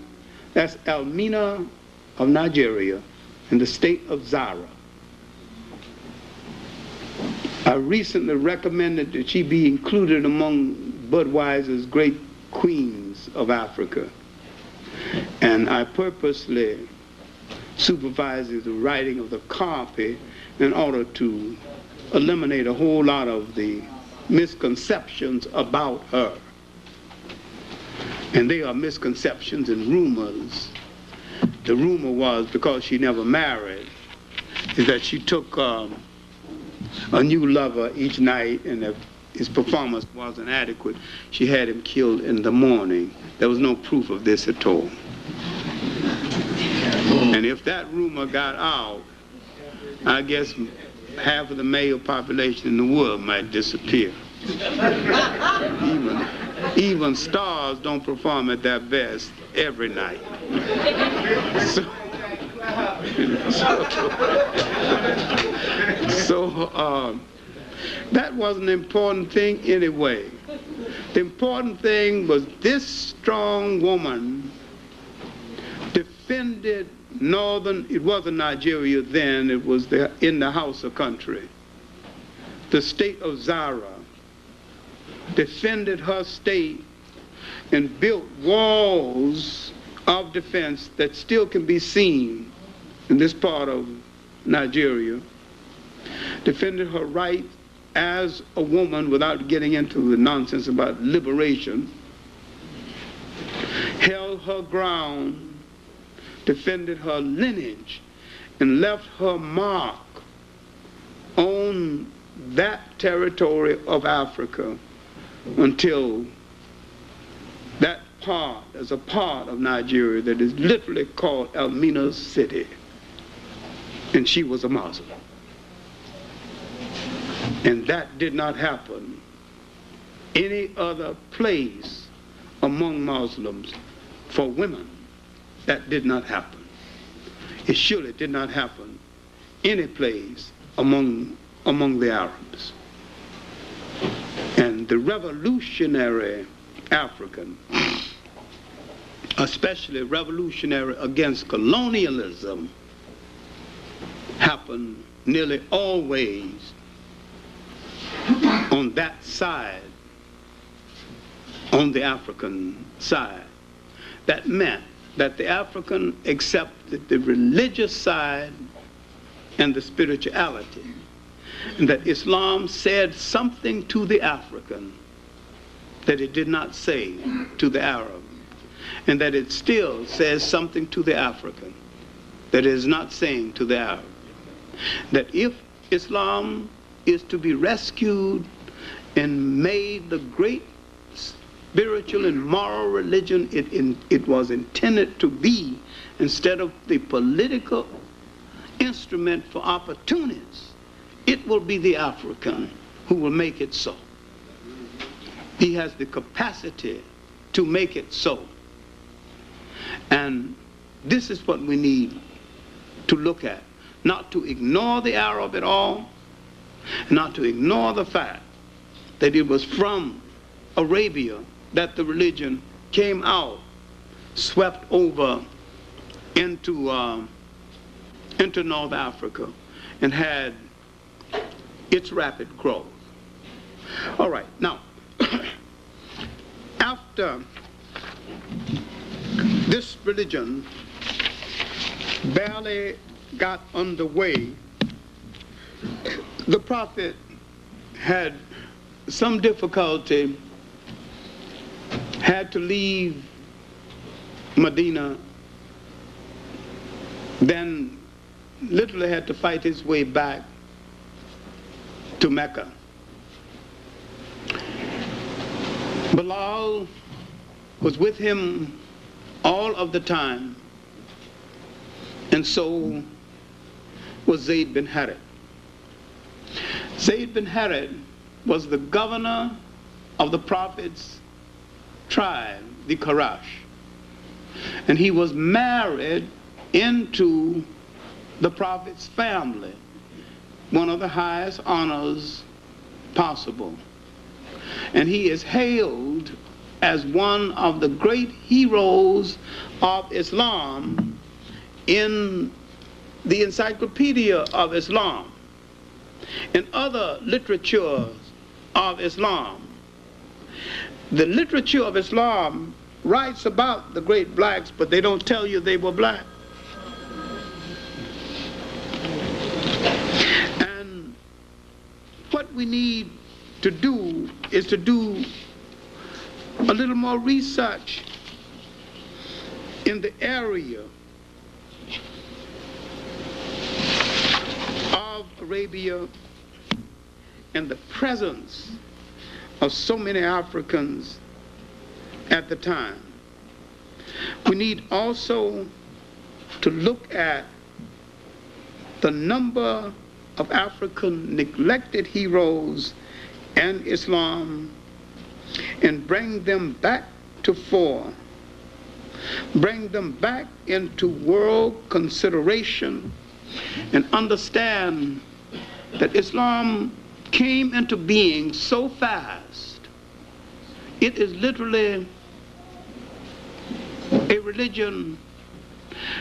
that's Elmina of Nigeria in the state of Zara. I recently recommended that she be included among Budweiser's great queens of Africa. And I purposely supervised the writing of the copy in order to eliminate a whole lot of the misconceptions about her. And they are misconceptions and rumors. The rumor was, because she never married, is that she took a new lover each night, and if his performance wasn't adequate, she had him killed in the morning. There was no proof of this at all. And if that rumor got out, I guess half of the male population in the world might disappear. Even stars don't perform at their best every night. So that wasn't an important thing anyway. The important thing was this strong woman defended northern, it wasn't Nigeria then, it was in the Hausa country. The state of Zara defended her state and built walls of defense that still can be seen in this part of Nigeria, defended her right as a woman without getting into the nonsense about liberation, held her ground, defended her lineage, and left her mark on that territory of Africa until that part, as a part of Nigeria that is literally called Elmina City. And she was a Muslim. And that did not happen any other place among Muslims for women. That did not happen. It surely did not happen any place among the Arabs. And the revolutionary African, especially revolutionary against colonialism, happened nearly always on that side, on the African side. That meant that the African accepted the religious side and the spirituality, and that Islam said something to the African that it did not say to the Arab, and that it still says something to the African that it is not saying to the Arab. That if Islam is to be rescued and made the great spiritual and moral religion it was intended to be, instead of the political instrument for opportunists, it will be the African who will make it so. He has the capacity to make it so. And this is what we need to look at. Not to ignore the Arab at all, not to ignore the fact that it was from Arabia that the religion came out, swept over into North Africa, and had its rapid growth. All right, now, after this religion barely got underway, the prophet had some difficulty, had to leave Medina, then literally had to fight his way back to Mecca. Bilal was with him all of the time, and so was Zayd bin Harith. Zayd bin Harith was the governor of the Prophet's tribe, the Quraysh, and he was married into the Prophet's family, one of the highest honors possible. And he is hailed as one of the great heroes of Islam in the Encyclopedia of Islam and other literatures of Islam. The literature of Islam writes about the great blacks, but they don't tell you they were black. And what we need to do is to do a little more research in the area of Arabia and the presence of so many Africans at the time. We need also to look at the number of African neglected heroes and Islam and bring them back to fore, bring them back into world consideration, and understand that Islam came into being so fast. It is literally a religion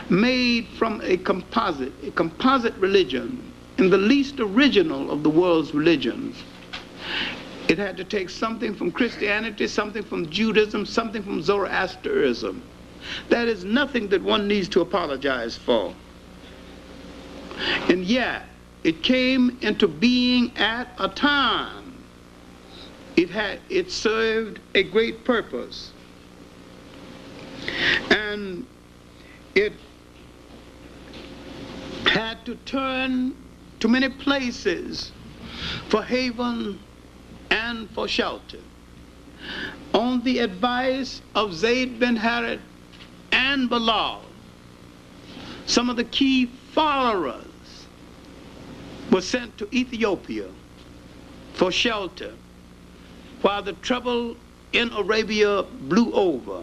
made from a composite religion, and the least original of the world's religions. It had to take something from Christianity, something from Judaism, something from Zoroastrianism, That is nothing that one needs to apologize for. And yet, it came into being at a time. It served a great purpose. And it had to turn to many places for haven and for shelter. On the advice of Zayd bin Harith and Bilal, some of the key followers were sent to Ethiopia for shelter while the trouble in Arabia blew over.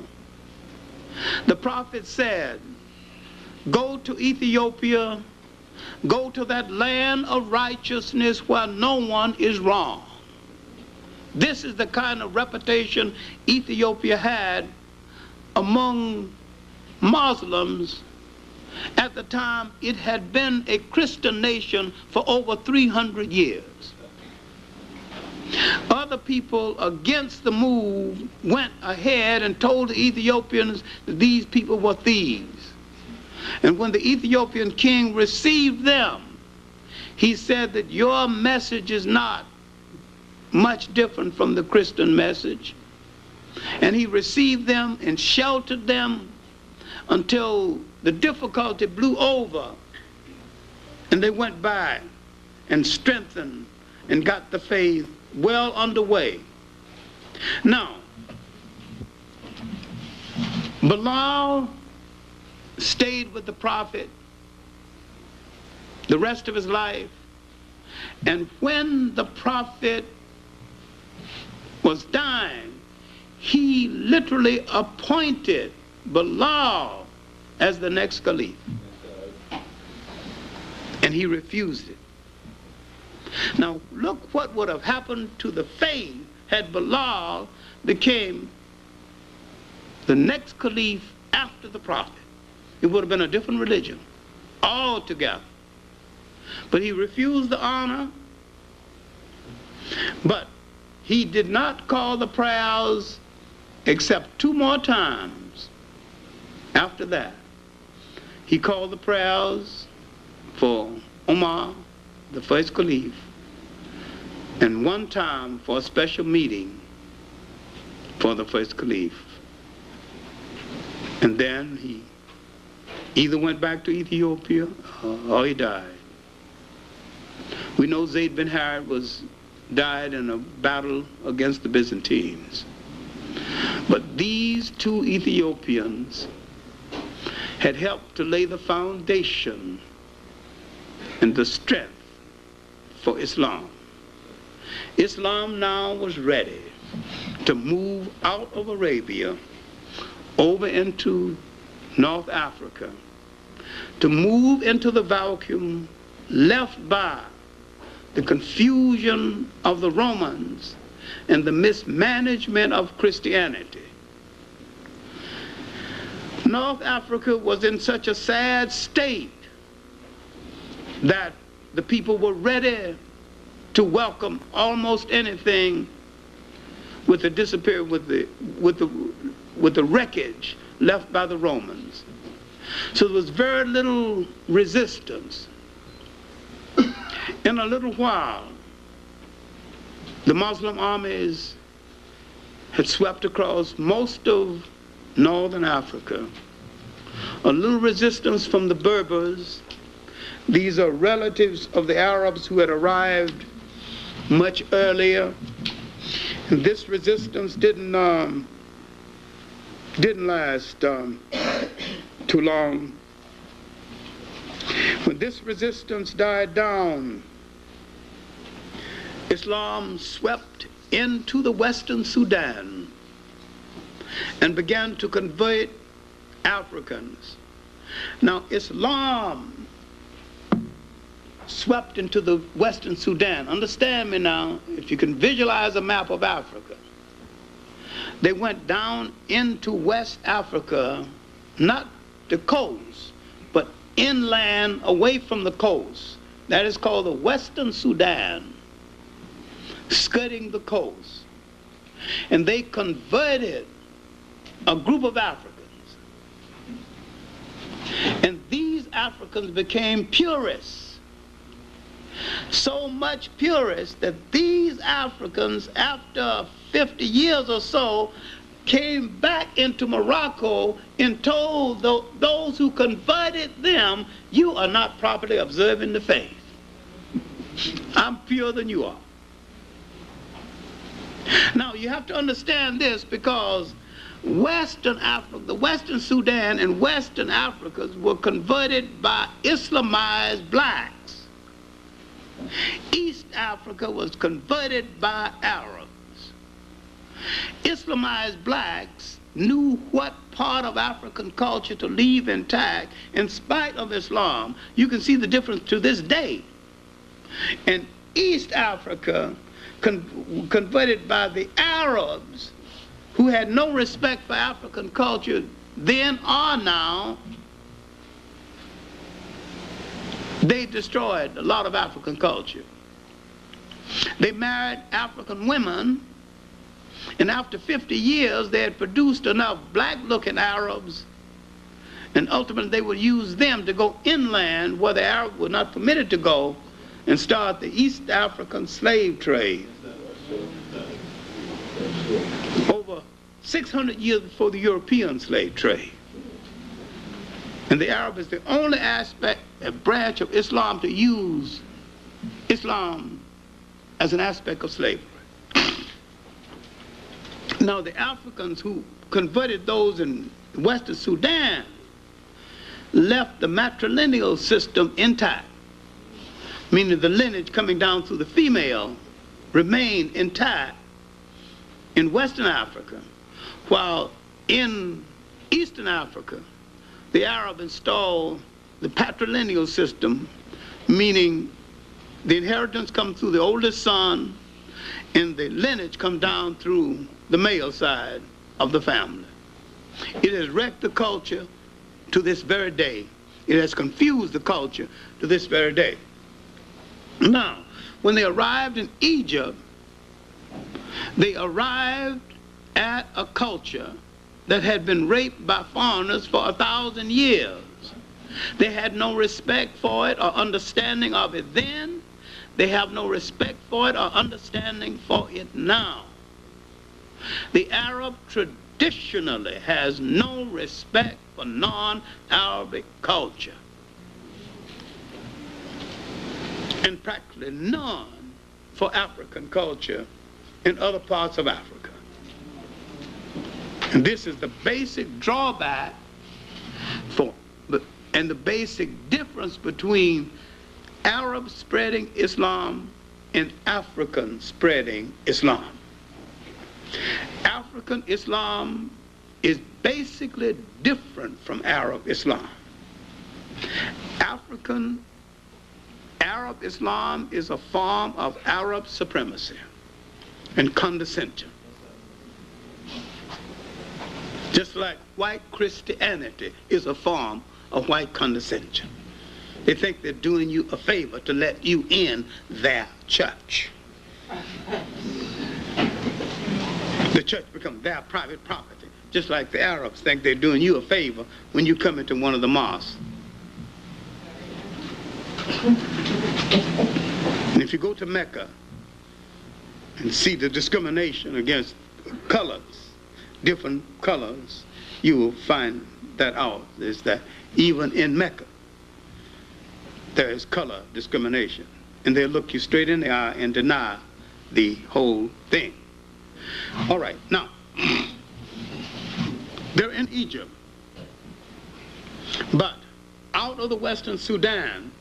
The prophet said, go to Ethiopia, go to that land of righteousness where no one is wrong. This is the kind of reputation Ethiopia had among Muslims at the time. It had been a Christian nation for over 300 years. Other people against the move went ahead and told the Ethiopians that these people were thieves. And when the Ethiopian king received them, he said that your message is not much different from the Christian message. And he received them and sheltered them until the difficulty blew over and they went by and strengthened and got the faith well underway. Now, Bilal stayed with the prophet the rest of his life, and when the prophet was dying, he literally appointed Bilal as the next caliph, and he refused it. Now look what would have happened to the faith had Bilal became the next caliph after the prophet. It would have been a different religion altogether. But he refused the honor, but he did not call the prayers except 2 more times. After that, he called the prayers for Umar, the first caliph, and 1 time for a special meeting for the first caliph. And then he either went back to Ethiopia or he died. We know Zayd bin Harith died in a battle against the Byzantines. But these 2 Ethiopians had helped to lay the foundation and the strength for Islam. Islam now was ready to move out of Arabia over into North Africa, to move into the vacuum left by the confusion of the Romans and the mismanagement of Christianity. North Africa was in such a sad state that the people were ready to welcome almost anything with the wreckage left by the Romans. So there was very little resistance. In a little while, the Muslim armies had swept across most of northern Africa. A little resistance from the Berbers. These are relatives of the Arabs who had arrived much earlier. And this resistance didn't last too long. When this resistance died down, Islam swept into the Western Sudan and began to convert Africans. Now, Islam swept into the Western Sudan. Understand me now, if you can visualize a map of Africa. They went down into West Africa, not the coast, but inland away from the coast. That is called the Western Sudan, skirting the coast. And they converted a group of Africans these Africans became purists. So much purists that these Africans, after 50 years or so, came back into Morocco and told those who converted them, you are not properly observing the faith. I'm purer than you are. Now you have to understand this, because Western Africa, the Western Sudan and Western Africans were converted by Islamized blacks. East Africa was converted by Arabs. Islamized blacks knew what part of African culture to leave intact in spite of Islam. You can see the difference to this day. And East Africa, converted by the Arabs, who had no respect for African culture then or now, they destroyed a lot of African culture. They married African women, and after 50 years they had produced enough black-looking Arabs, and ultimately they would use them to go inland where the Arabs were not permitted to go and start the East African slave trade. Over 600 years before the European slave trade. And the Arab is the only aspect, a branch of Islam to use Islam as an aspect of slavery. Now the Africans who converted those in Western Sudan left the matrilineal system intact, meaning the lineage coming down through the female remained intact in Western Africa, while in Eastern Africa, the Arab installed the patrilineal system, meaning the inheritance comes through the oldest son, and the lineage comes down through the male side of the family. It has wrecked the culture to this very day. It has confused the culture to this very day. Now, when they arrived in Egypt, they arrived at a culture that had been raped by foreigners for 1,000 years. They had no respect for it or understanding of it then. They have no respect for it or understanding for it now. The Arab traditionally has no respect for non-Arabic culture, and practically none for African culture in other parts of Africa. And this is the basic drawback and the basic difference between Arabs spreading Islam and Africans spreading Islam. African Islam is basically different from Arab Islam. Arab Islam is a form of Arab supremacy and condescension. Just like white Christianity is a form of white condescension. They think they're doing you a favor to let you in their church. The church becomes their private property, just like the Arabs think they're doing you a favor when you come into one of the mosques. And if you go to Mecca and see the discrimination against colors, different colors, you will find that out, is that even in Mecca, there is color discrimination. And they'll look you straight in the eye and deny the whole thing. All right, now, they're in Egypt, but out of the Western Sudan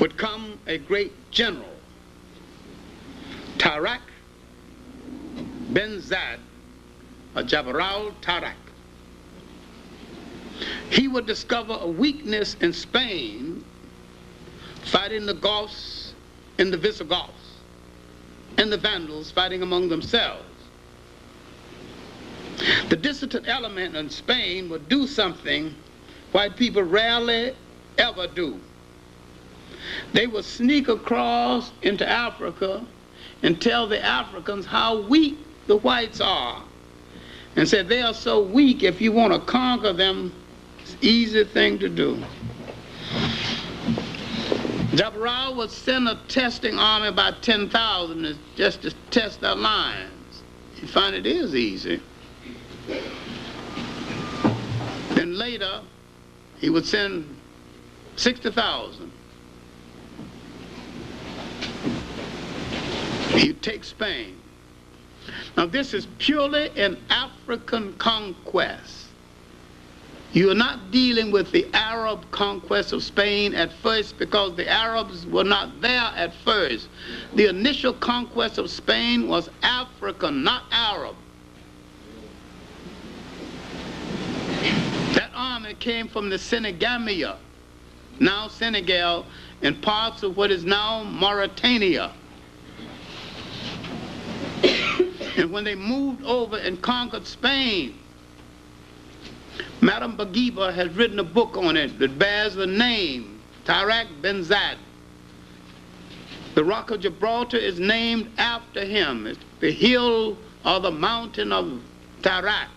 would come a great general, Tarak Ben Zad, or Jabral Tarak. He would discover a weakness in Spain, fighting the Goths and the Visigoths, and the Vandals fighting among themselves. The dissident element in Spain would do something white people rarely ever do. They would sneak across into Africa and tell the Africans how weak the whites are, and said they are so weak, if you want to conquer them easy thing to do. Jabbar would send a testing army, about 10,000, just to test their lines. You find it is easy. Then later, he would send 60,000. He'd take Spain. Now this is purely an African conquest. You are not dealing with the Arab conquest of Spain at first, because the Arabs were not there at first. The initial conquest of Spain was African, not Arab. That army came from the Senegamia, now Senegal, and parts of what is now Mauritania. And when they moved over and conquered Spain, Madame Bourguiba has written a book on it that bears the name Tariq Ben Zayed. The Rock of Gibraltar is named after him. It's the hill or the mountain of Tariq.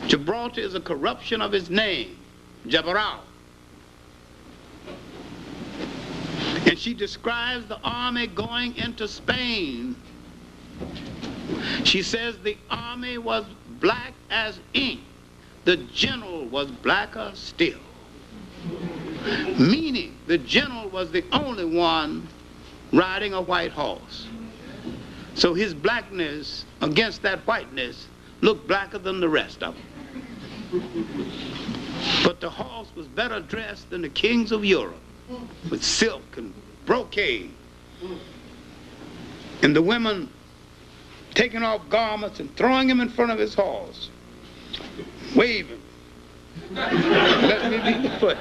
Gibraltar is a corruption of his name, Jabbar. And she describes the army going into Spain. She says the army was black as ink. The general was blacker still. Meaning the general was the only one riding a white horse. So his blackness against that whiteness looked blacker than the rest of them. But the horse was better dressed than the kings of Europe, with silk and brocade. And the women taking off garments and throwing him in front of his horse, waving. Let me beat the foot.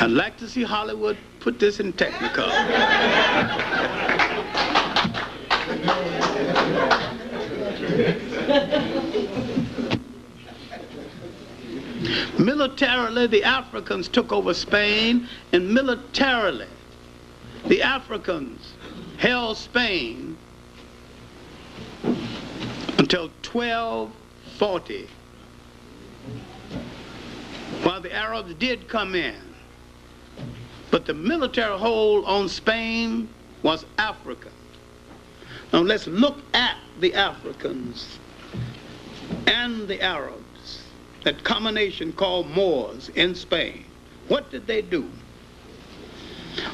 I'd like to see Hollywood put this in Technicolor. Militarily, the Africans took over Spain, and militarily, the Africans held Spain until 1240, while the Arabs did come in. But the military hold on Spain was Africa. Now let's look at the Africans and the Arabs, that combination called Moors in Spain. What did they do?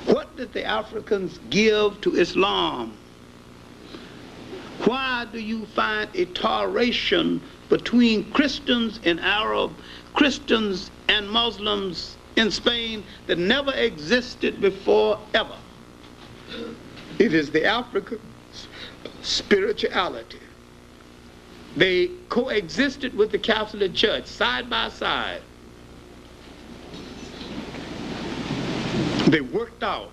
What did the Africans give to Islam? Why do you find a toleration between Christians and Arab, Christians and Muslims in Spain that never existed before ever? It is the African spirituality. They coexisted with the Catholic Church side by side. They worked out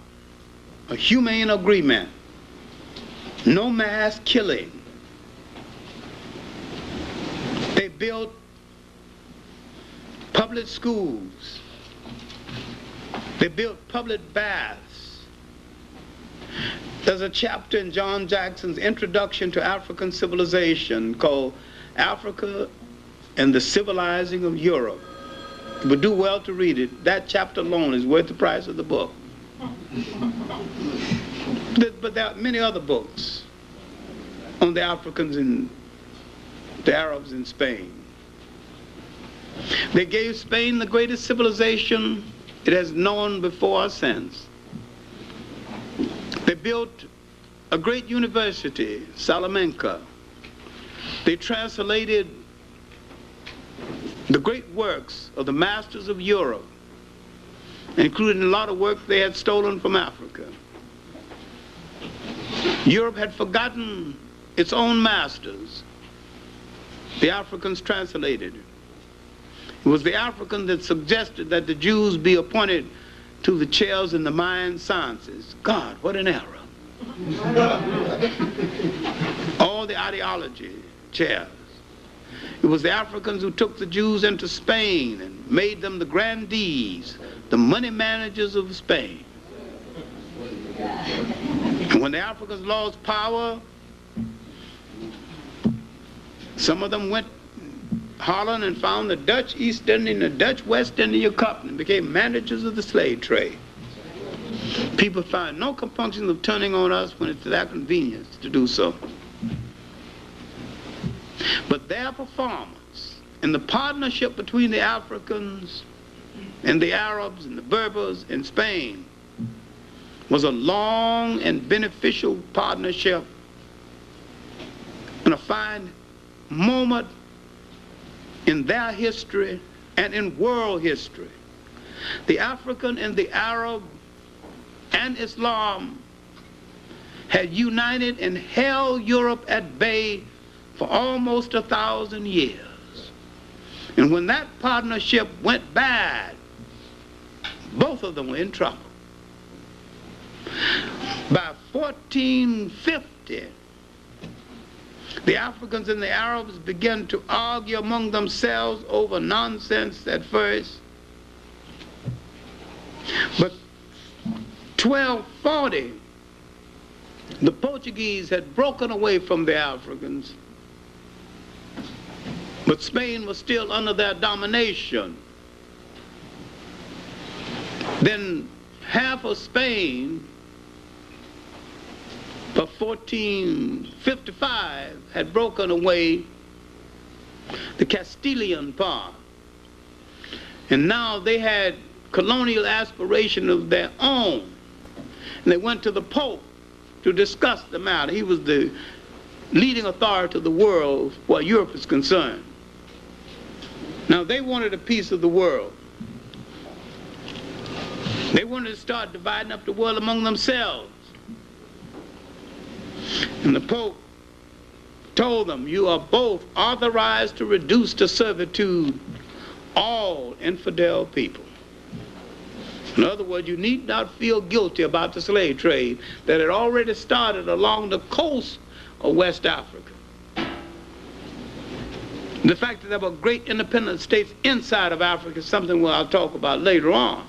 a humane agreement. No mass killing. They built public schools. They built public baths. There's a chapter in John Jackson's Introduction to African Civilization called Africa and the Civilizing of Europe. You would do well to read it. That chapter alone is worth the price of the book. But there are many other books on the Africans and the Arabs in Spain. They gave Spain the greatest civilization it has known before or since. They built a great university, Salamanca. They translated the great works of the masters of Europe, including a lot of work they had stolen from Africa. Europe had forgotten its own masters. The Africans translated it. It was the African that suggested that the Jews be appointed to the chairs in the mind sciences. God, what an error. All the ideology chairs. It was the Africans who took the Jews into Spain and made them the grandees, the money managers of Spain. And when the Africans lost power, Some of them went Holland and found the Dutch East India and the Dutch West India Company and became managers of the slave trade. People find no compunction of turning on us when it's their convenience to do so. But their performance and the partnership between the Africans and the Arabs and the Berbers in Spain was a long and beneficial partnership and a fine moment in their history and in world history. The African and the Arab and Islam had united and held Europe at bay for almost 1,000 years. And when that partnership went bad, both of them were in trouble. By 1450, the Africans and the Arabs began to argue among themselves over nonsense at first. But 1240, the Portuguese had broken away from the Africans, but Spain was still under their domination. Then half of Spain, by 1455, had broken away, the Castilian part. And now they had colonial aspiration of their own. And they went to the Pope to discuss the matter. He was the leading authority of the world where Europe is concerned. Now they wanted a piece of the world. They wanted to start dividing up the world among themselves. And the Pope told them, you are both authorized to reduce to servitude all infidel people. In other words, you need not feel guilty about the slave trade that had already started along the coast of West Africa. The fact that there were great independent states inside of Africa is something I'll talk about later on.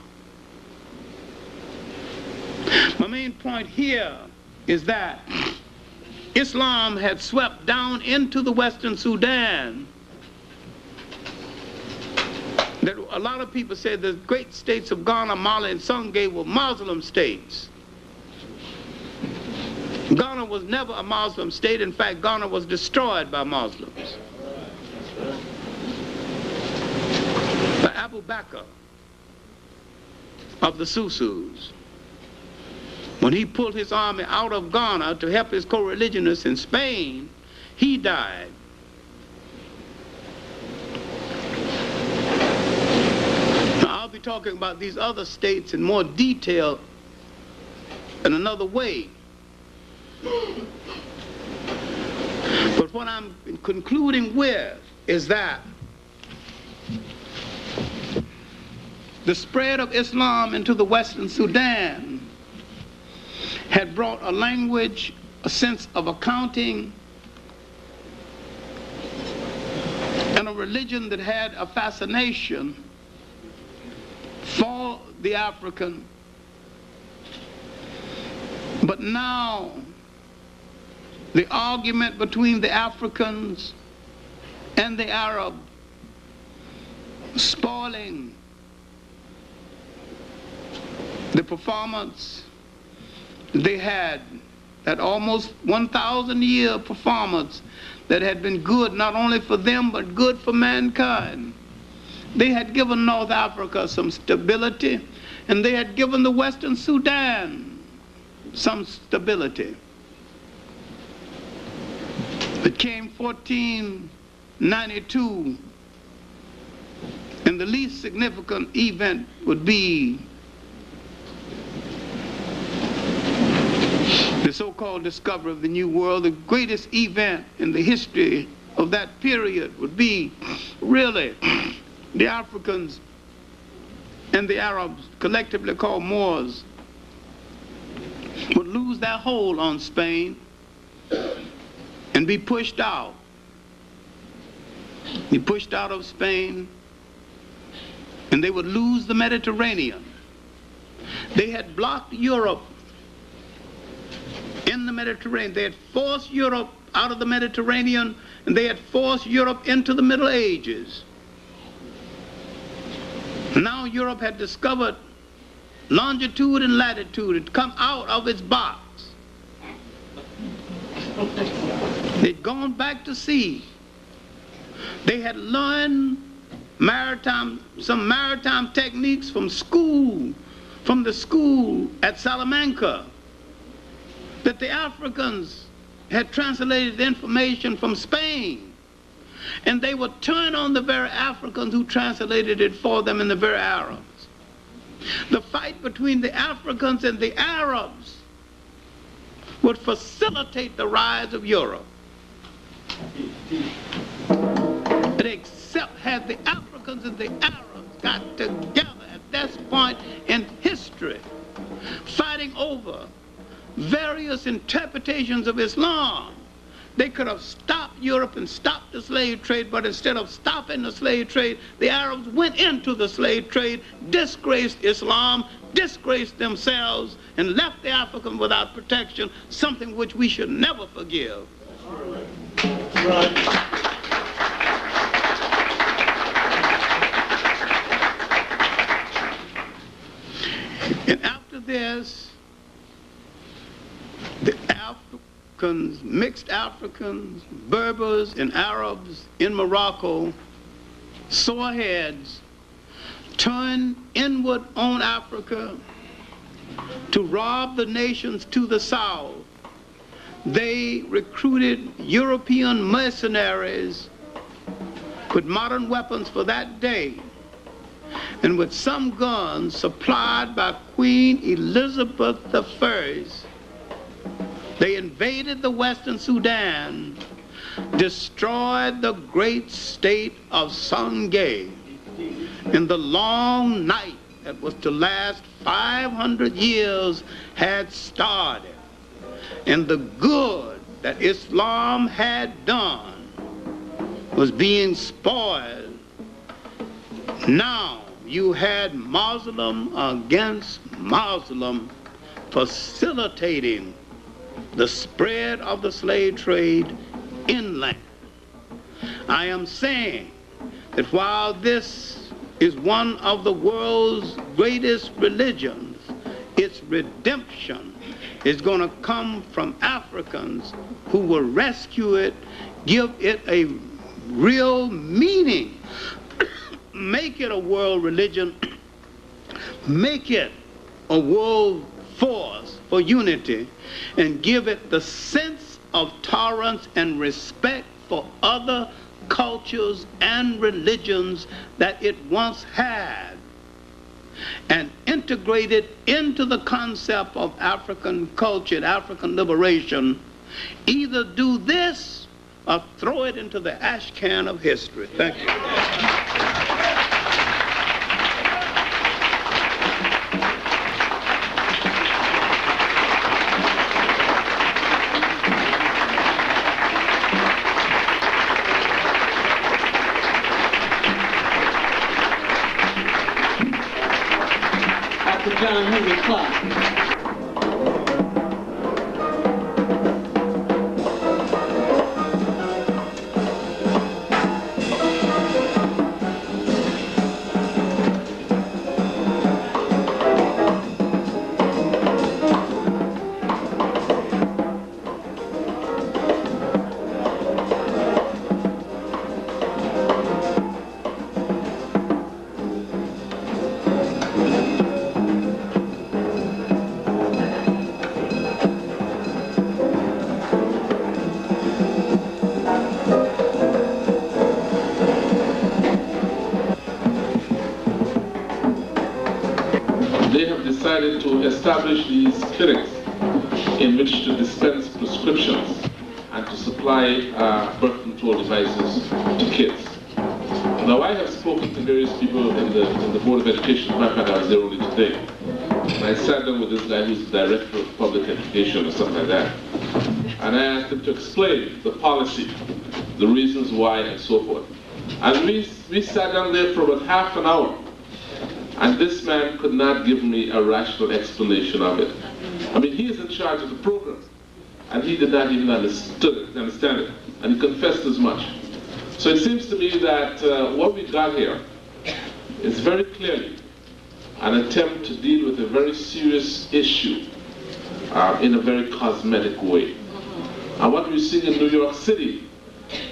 My main point here is that Islam had swept down into the Western Sudan. That a lot of people say the great states of Ghana, Mali, and Songhai were Muslim states. Ghana was never a Muslim state. In fact, Ghana was destroyed by Muslims. By Abu Bakr of the Susus. When he pulled his army out of Ghana to help his co-religionists in Spain, he died. Now, I'll be talking about these other states in more detail in another way. But what I'm concluding with is that the spread of Islam into the Western Sudan had brought a language, a sense of accounting, and a religion that had a fascination for the African. But now, the argument between the Africans and the Arab, spoiling the performance they had, that almost 1,000-year performance that had been good not only for them but good for mankind. They had given North Africa some stability, and they had given the Western Sudan some stability. It came 1492, and the least significant event would be the so-called discovery of the New World. The greatest event in the history of that period would be really the Africans and the Arabs, collectively called Moors, would lose their hold on Spain and be pushed out. Be pushed out of Spain, and they would lose the Mediterranean. They had blocked Europe in the Mediterranean. They had forced Europe out of the Mediterranean, and they had forced Europe into the Middle Ages. Now Europe had discovered longitude and latitude. It had come out of its box. They'd gone back to sea. They had learned some maritime techniques from the school at Salamanca, that the Africans had translated the information from Spain, and they would turn on the very Africans who translated it for them and the very Arabs. The fight between the Africans and the Arabs would facilitate the rise of Europe. Except had the Africans and the Arabs got together at this point in history, fighting over various interpretations of Islam, they could have stopped Europe and stopped the slave trade, but instead of stopping the slave trade, the Arabs went into the slave trade, disgraced Islam, disgraced themselves, and left the African without protection, something which we should never forgive. Right. And after this, the Africans, mixed Africans, Berbers, and Arabs in Morocco, sore heads, turned inward on Africa to rob the nations to the south. They recruited European mercenaries with modern weapons for that day, and with some guns supplied by Queen Elizabeth I, they invaded the Western Sudan, destroyed the great state of Sangay. In the long night that was to last 500 years had started, and the good that Islam had done was being spoiled. Now you had Muslim against Muslim facilitating the spread of the slave trade inland. I am saying that while this is one of the world's greatest religions, its redemption is going to come from Africans who will rescue it, give it a real meaning, make it a world religion, make it a world force for unity, and give it the sense of tolerance and respect for other cultures and religions that it once had, and integrate it into the concept of African culture and African liberation. Either do this or throw it into the ash can of history. Thank you. Henrik Clarke. To establish these clinics in which to dispense prescriptions and to supply birth control devices to kids. Now, I have spoken to various people in the Board of Education department. I was there only today. And I sat down with this guy who's the director of public education or something like that. And I asked him to explain the policy, the reasons why, and so forth. And we sat down there for about half an hour. And this man could not give me a rational explanation of it. I mean, he is in charge of the program. and he did not even understand it, and he confessed as much. So it seems to me that what we got here is very clearly an attempt to deal with a very serious issue in a very cosmetic way. And what we're seeing in New York City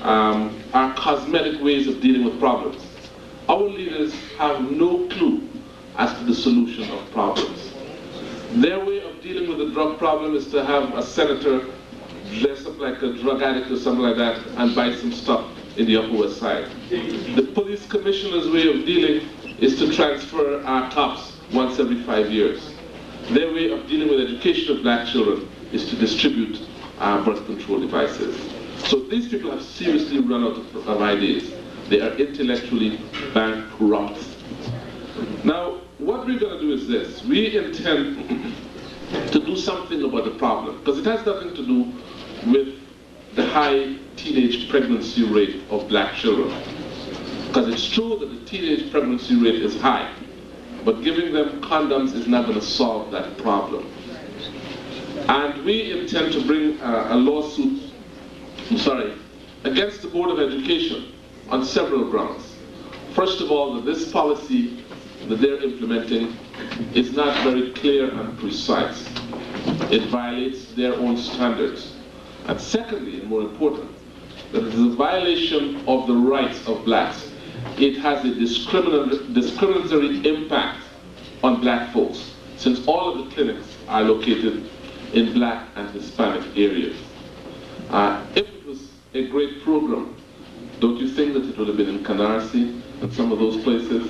are cosmetic ways of dealing with problems. Our leaders have no clue as to the solution of problems. Their way of dealing with the drug problem is to have a senator dress up like a drug addict or something like that and buy some stuff in the Upper West Side. The police commissioner's way of dealing is to transfer our cops once every 5 years. Their way of dealing with education of black children is to distribute birth control devices. So these people have seriously run out of ideas. They are intellectually bankrupt. Now, what we're going to do is this. We intend to do something about the problem, because it has nothing to do with the high teenage pregnancy rate of black children. Because it's true that the teenage pregnancy rate is high, but giving them condoms is not going to solve that problem. And we intend to bring a lawsuit, against the Board of Education on several grounds. First of all, that this policy that they're implementing is not very clear and precise. It violates their own standards. And secondly, and more important, that it is a violation of the rights of blacks. It has a discriminatory impact on black folks, since all of the clinics are located in black and Hispanic areas. If it was a great program, don't you think that it would have been in Canarsie and some of those places?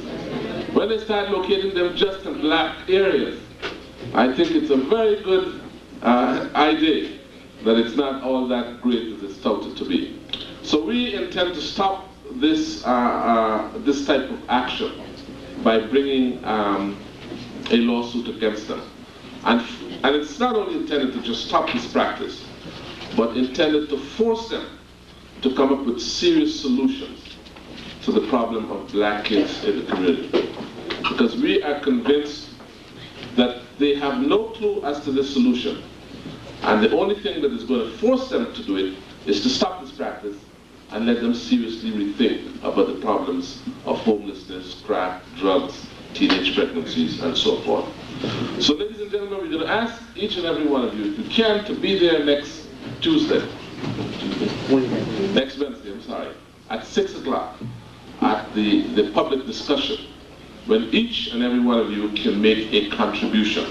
When they start locating them just in black areas, I think it's a very good idea that it's not all that great as it's touted to be. So we intend to stop this, this type of action by bringing a lawsuit against them. And it's not only intended to just stop this practice, but intended to force them to come up with serious solutions to the problem of black kids in the community. Because we are convinced that they have no clue as to this solution. And the only thing that is going to force them to do it is to stop this practice and let them seriously rethink about the problems of homelessness, crack, drugs, teenage pregnancies, and so forth. So ladies and gentlemen, we're going to ask each and every one of you, if you can, to be there next Tuesday. Next Wednesday, I'm sorry, at 6 o'clock at the public discussion, when each and every one of you can make a contribution.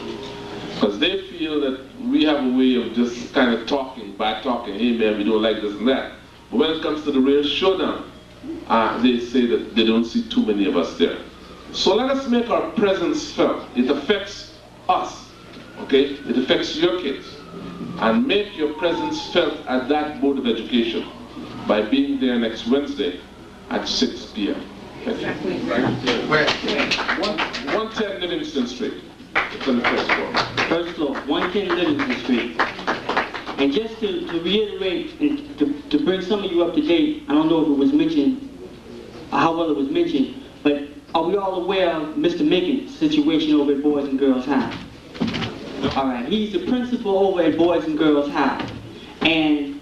Because they feel that we have a way of just kind of talking, bad talking, hey man, we don't like this and that. But when it comes to the real showdown, they say that they don't see too many of us there. So let us make our presence felt. It affects us, okay? It affects your kids. And make your presence felt at that Board of Education by being there next Wednesday at 6 p.m. Exactly. 110 Livingston Street. It's on the first floor. First floor, 110 Livingston Street. And just to reiterate and to bring some of you up to date, I don't know if it was mentioned, how well it was mentioned, but are we all aware of Mr. Mickens' situation over at Boys and Girls High? All right, he's the principal over at Boys and Girls High. And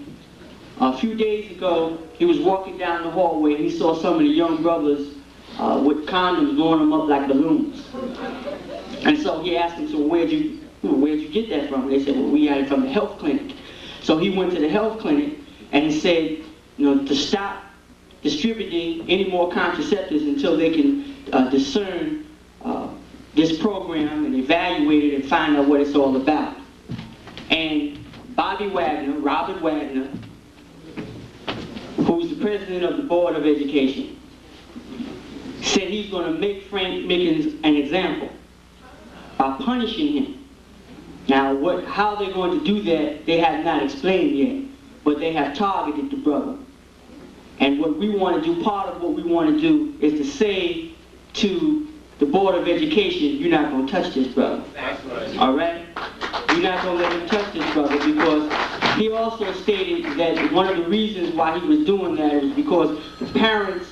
a few days ago, he was walking down the hallway and he saw some of the young brothers with condoms blowing them up like balloons. And so he asked them, so where'd you get that from? They said, well, we got it from the health clinic. So he went to the health clinic and he said, you know, to stop distributing any more contraceptives until they can discern this program and evaluate it and find out what it's all about. And Robert Wagner, who's the president of the Board of Education, said he's going to make Frank Mickens an example by punishing him. Now, how they're going to do that, they have not explained yet, but they have targeted the brother. And what we want to do, part of what we want to do, is to say to the Board of Education, you're not going to touch this brother. All right? You're not going to let him touch this brother, because he also stated that one of the reasons why he was doing that was because the parents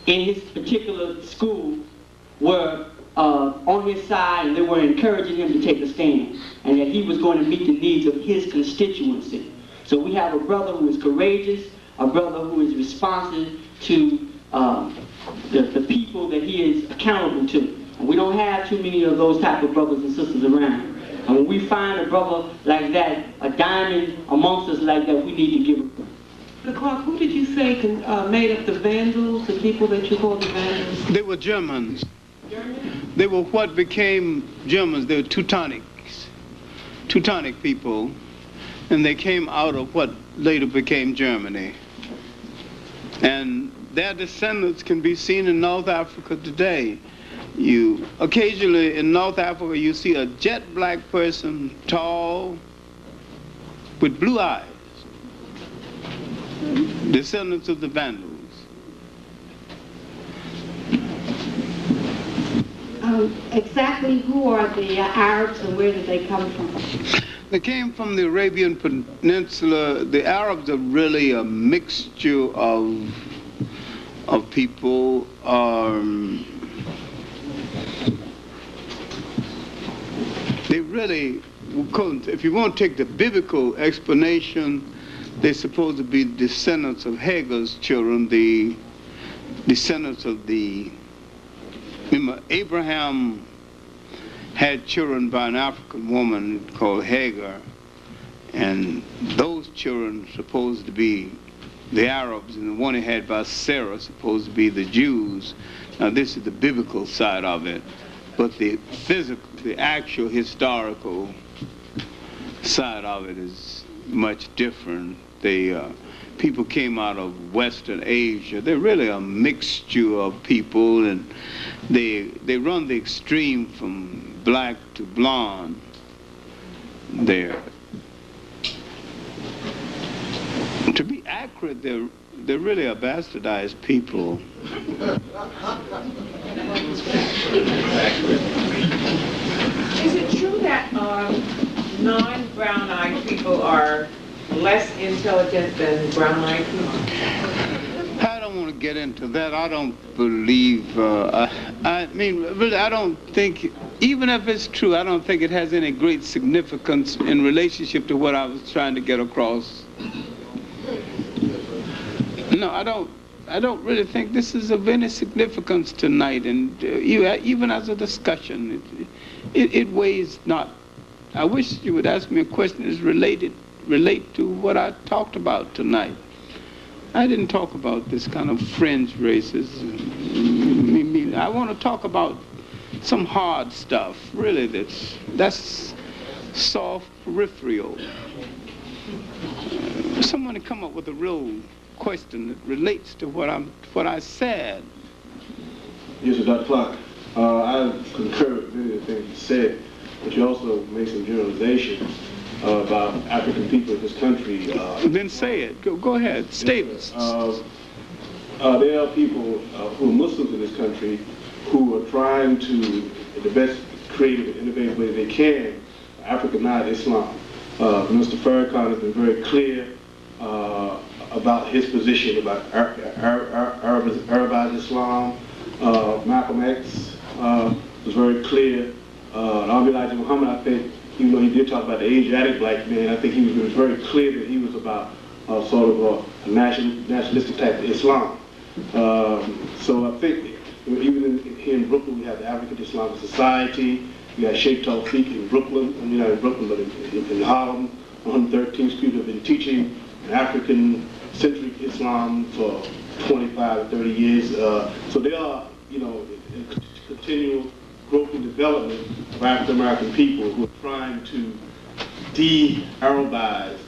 in his particular school were on his side, and they were encouraging him to take a stand, and that he was going to meet the needs of his constituency. So we have a brother who is courageous, a brother who is responsive to the people that he is accountable to. And we don't have too many of those type of brothers and sisters around. And when we find a brother like that, a diamond amongst us like that, we need to give him. Clarke, who did you say made up the Vandals, the people that you call the Vandals? They were Germans. Germans? They were what became Germans. They were Teutonic people, and they came out of what later became Germany. And their descendants can be seen in North Africa today. You occasionally in North Africa you see a jet black person, tall, with blue eyes, descendants of the Vandals. Exactly who are the Arabs and where did they come from? They came from the Arabian Peninsula. The Arabs are really a mixture of people. They really, if you want to take the biblical explanation, they're supposed to be descendants of Hagar's children, the descendants of the... Remember, Abraham had children by an African woman called Hagar, and those children supposed to be the Arabs, and the one he had by Sarah supposed to be the Jews. Now this is the biblical side of it, but the physical, the actual historical side of it is much different. People came out of Western Asia. They're really a mixture of people, and they run the extreme from black to blonde there. To be accurate, they're really a bastardized people. Is it true that non-brown-eyed people are less intelligent than brown-eyed people? I don't want to get into that. I don't believe, I mean, really, I don't think, even if it's true, I don't think it has any great significance in relationship to what I was trying to get across. No, I don't really think this is of any significance tonight, and even as a discussion, it weighs not. I wish you would ask me a question that's relate to what I talked about tonight. I didn't talk about this kind of fringe races. I want to talk about some hard stuff, really, that's soft, peripheral. Someone to come up with a real question that relates to what I said. Yes, sir, Dr. Clarke. I concur with many of the things you said, but you also made some generalizations about African people in this country. Then say it. Go ahead. State it. There are people who are Muslims in this country who are trying to, in the best creative and innovative way they can, Africanize Islam. Mr. Farrakhan has been very clear about his position about Arabized Islam. Malcolm X was very clear. Elijah Muhammad, I think, even though he did talk about the Asiatic black man, I think he was very clear that he was about sort of a nationalistic type of Islam. So I think even here in Brooklyn, we have the African Islamic Society. We got Sheikh Tawfiq in Brooklyn, I mean not in Brooklyn, but in Harlem, 113th Street, have been teaching African-centric Islam for 25 to 30 years. So there are, continual growth and development of African American people who are trying to de-Arabize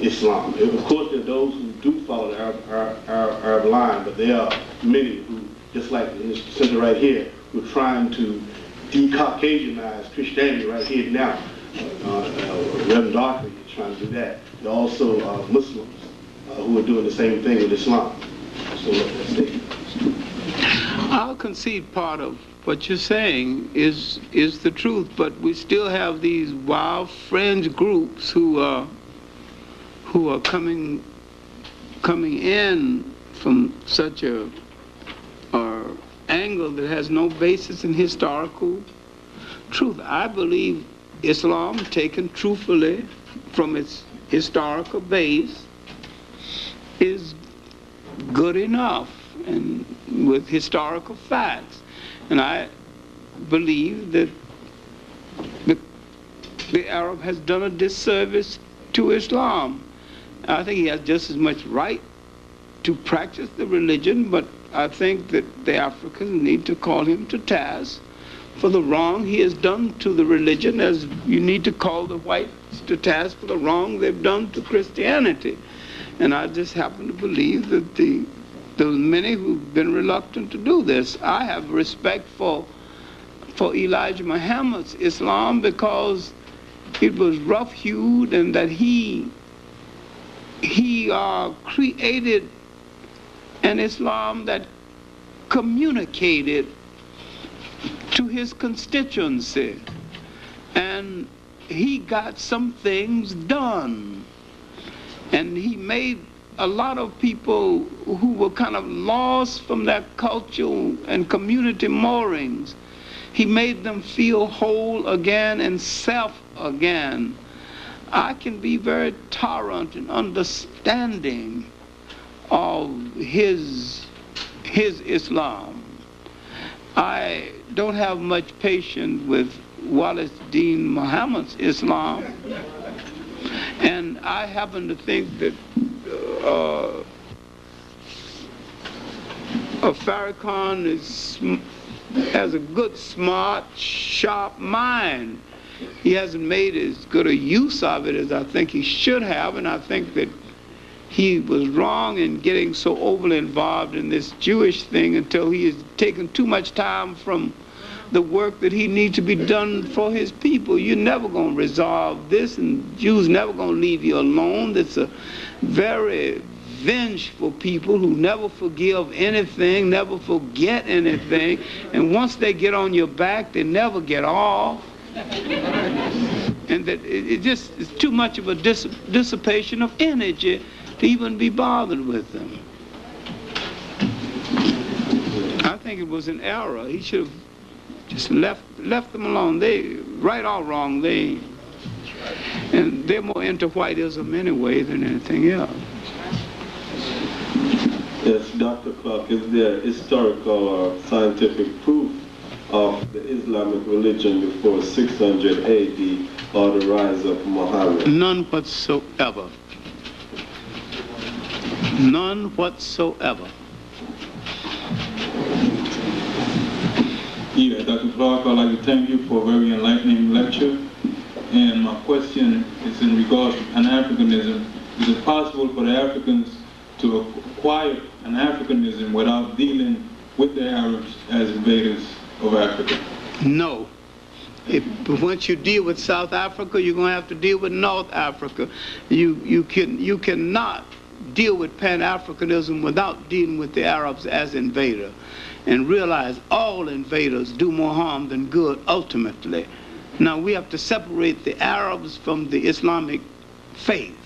Islam. And of course, there are those who do follow the Arab line, but there are many who, just like in this center right here, who are trying to de-Caucasianize Christianity right here now. Reverend Darkley is trying to do that. There are also Muslims who are doing the same thing with Islam. So that's it. I'll concede part of what you're saying is the truth, but we still have these wild fringe groups who are coming in from such a angle that has no basis in historical truth. I believe Islam, taken truthfully from its historical base, is good enough and with historical facts. And I believe that the Arab has done a disservice to Islam. I think he has just as much right to practice the religion, but I think that the Africans need to call him to task for the wrong he has done to the religion, as you need to call the whites to task for the wrong they've done to Christianity. And I just happen to believe that those many who've been reluctant to do this. I have respect for Elijah Muhammad's Islam because it was rough-hewed, and that he created an Islam that communicated to his constituency, and he got some things done, and he made a lot of people who were kind of lost from their cultural and community moorings. He made them feel whole again and self again. I can be very tolerant and understanding of his Islam. I don't have much patience with Wallace Dean Muhammad's Islam, and I happen to think that Farrakhan has a good, smart, sharp mind. He hasn't made as good a use of it as I think he should have, and I think that he was wrong in getting so overly involved in this Jewish thing until he has taken too much time from the work that he needs to be done for his people. You're never going to resolve this, and Jews never going to leave you alone. It's a very vengeful people who never forgive anything, never forget anything, and once they get on your back, they never get off. And that it just is too much of a dissipation of energy to even be bothered with them. I think it was an error. He should have just left them alone. They, right or wrong, and they're more into whiteism anyway than anything else. Yes, Dr. Clarke, is there historical or scientific proof of the Islamic religion before 600 AD or the rise of Muhammad? None whatsoever. None whatsoever. Yeah, Dr. Clarke, I'd like to thank you for a very enlightening lecture. And my question is in regards to Pan-Africanism. Is it possible for the Africans to acquire Pan-Africanism without dealing with the Arabs as invaders of Africa? No. Once you deal with South Africa, you're going to have to deal with North Africa. You cannot deal with Pan-Africanism without dealing with the Arabs as invader, and realize all invaders do more harm than good ultimately. Now we have to separate the Arabs from the Islamic faith.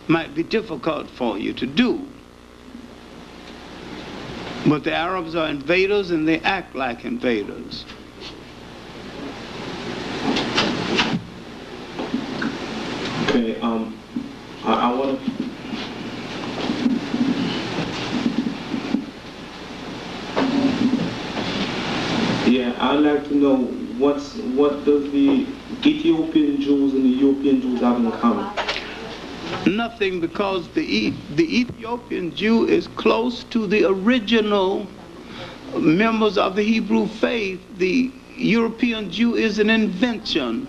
Might be difficult for you to do, but the Arabs are invaders and they act like invaders. Okay, I want to... Yeah, I'd like to know what does the Ethiopian Jews and the European Jews have in common? Nothing, because the Ethiopian Jew is close to the original members of the Hebrew faith. The European Jew is an invention.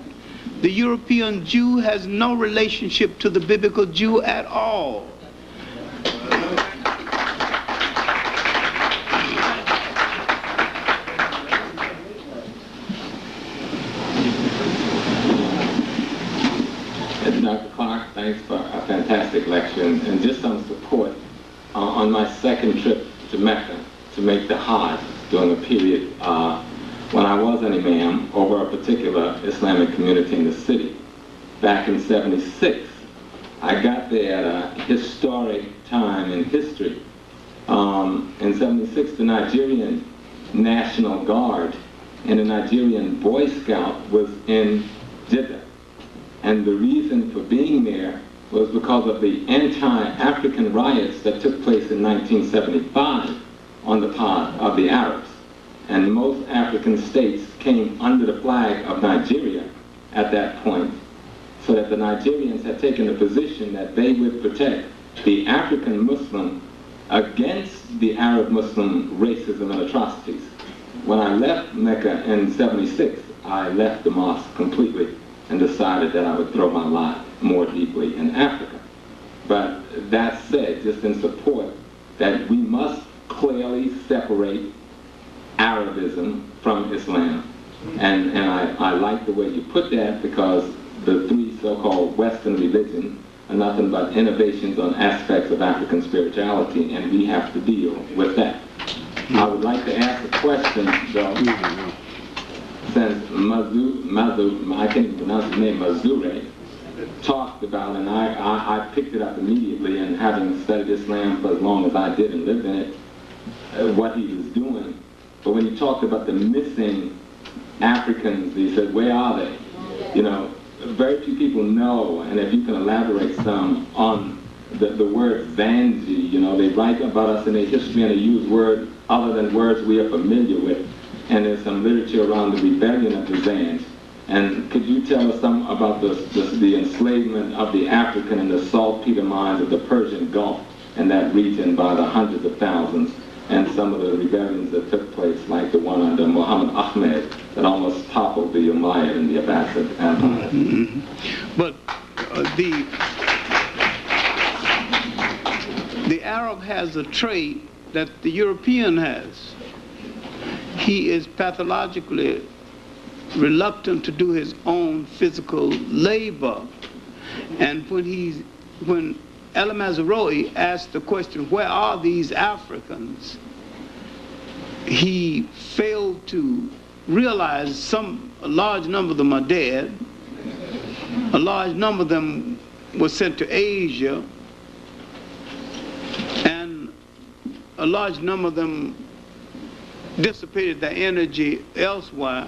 The European Jew has no relationship to the biblical Jew at all. Dr. Clarke, thanks for a fantastic lecture, and just some support on my second trip to Mecca to make the Hajj during a period when I was an imam over a particular Islamic community in the city. Back in '76, I got there at a historic time in history. In '76, the Nigerian National Guard and a Nigerian Boy Scout was in Jeddah. And the reason for being there was because of the anti-African riots that took place in 1975 on the part of the Arabs. And most African states came under the flag of Nigeria at that point, so that the Nigerians had taken the position that they would protect the African Muslim against the Arab Muslim racism and atrocities. When I left Mecca in '76, I left the mosque completely and decided that I would throw my lot more deeply in Africa. But that said, just in support that we must clearly separate Arabism from Islam. And I like the way you put that, because the three so-called Western religions are nothing but innovations on aspects of African spirituality, and we have to deal with that. I would like to ask a question, though, since I can't even pronounce his name, Mazure, talked about, and I picked it up immediately, and having studied Islam for as long as I did and lived in it, what he was doing. But when he talked about the missing Africans, he said, where are they? You know, very few people know, and if you can elaborate some on the word Zanji, you know, they write about us in their history and they use words other than words we are familiar with. And there's some literature around the rebellion of the Zanj. And could you tell us some about the enslavement of the African and the saltpeter mines of the Persian Gulf and that region by the hundreds of thousands, and some of the rebellions that took place, like the one under Muhammad Ahmed that almost toppled the Umayyad and the Abbasid Empire? But the Arab has a trait that the European has. He is pathologically reluctant to do his own physical labor. And when El-Mazrui asked the question, where are these Africans? He failed to realize a large number of them are dead. A large number of them were sent to Asia. And a large number of them dissipated their energy elsewhere.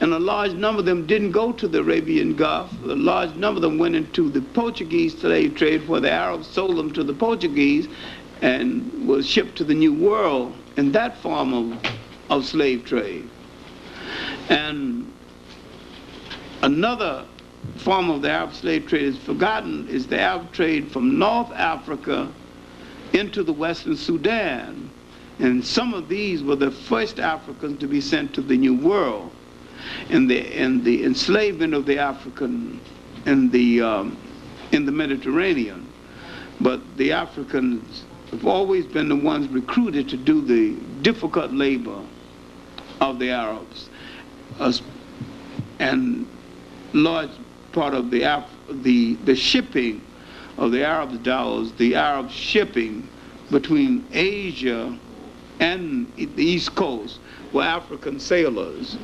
And a large number of them didn't go to the Arabian Gulf. A large number of them went into the Portuguese slave trade, where the Arabs sold them to the Portuguese and was shipped to the New World in that form of slave trade. And another form of the Arab slave trade is forgotten, is the Arab trade from North Africa into the Western Sudan. And some of these were the first Africans to be sent to the New World. And the enslavement of the African in the Mediterranean. But the Africans have always been the ones recruited to do the difficult labor of the Arabs. And large part of the shipping of the Arabs' dhows, the Arab shipping between Asia and the East Coast were African sailors.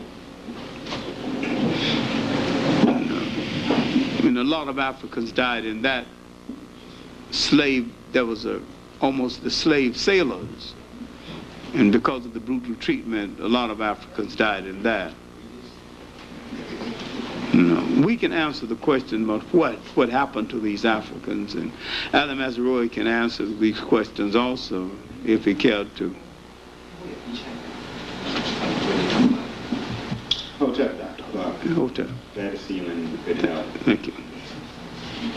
I mean, a lot of Africans died in that slave. There was almost the slave sailors, and because of the brutal treatment, a lot of Africans died in that. You know, we can answer the question about what happened to these Africans, and El-Mazrui can answer these questions also if he cared to. Hotep, Dr. Clarke. Hotep. Glad to see you in good health. Thank you.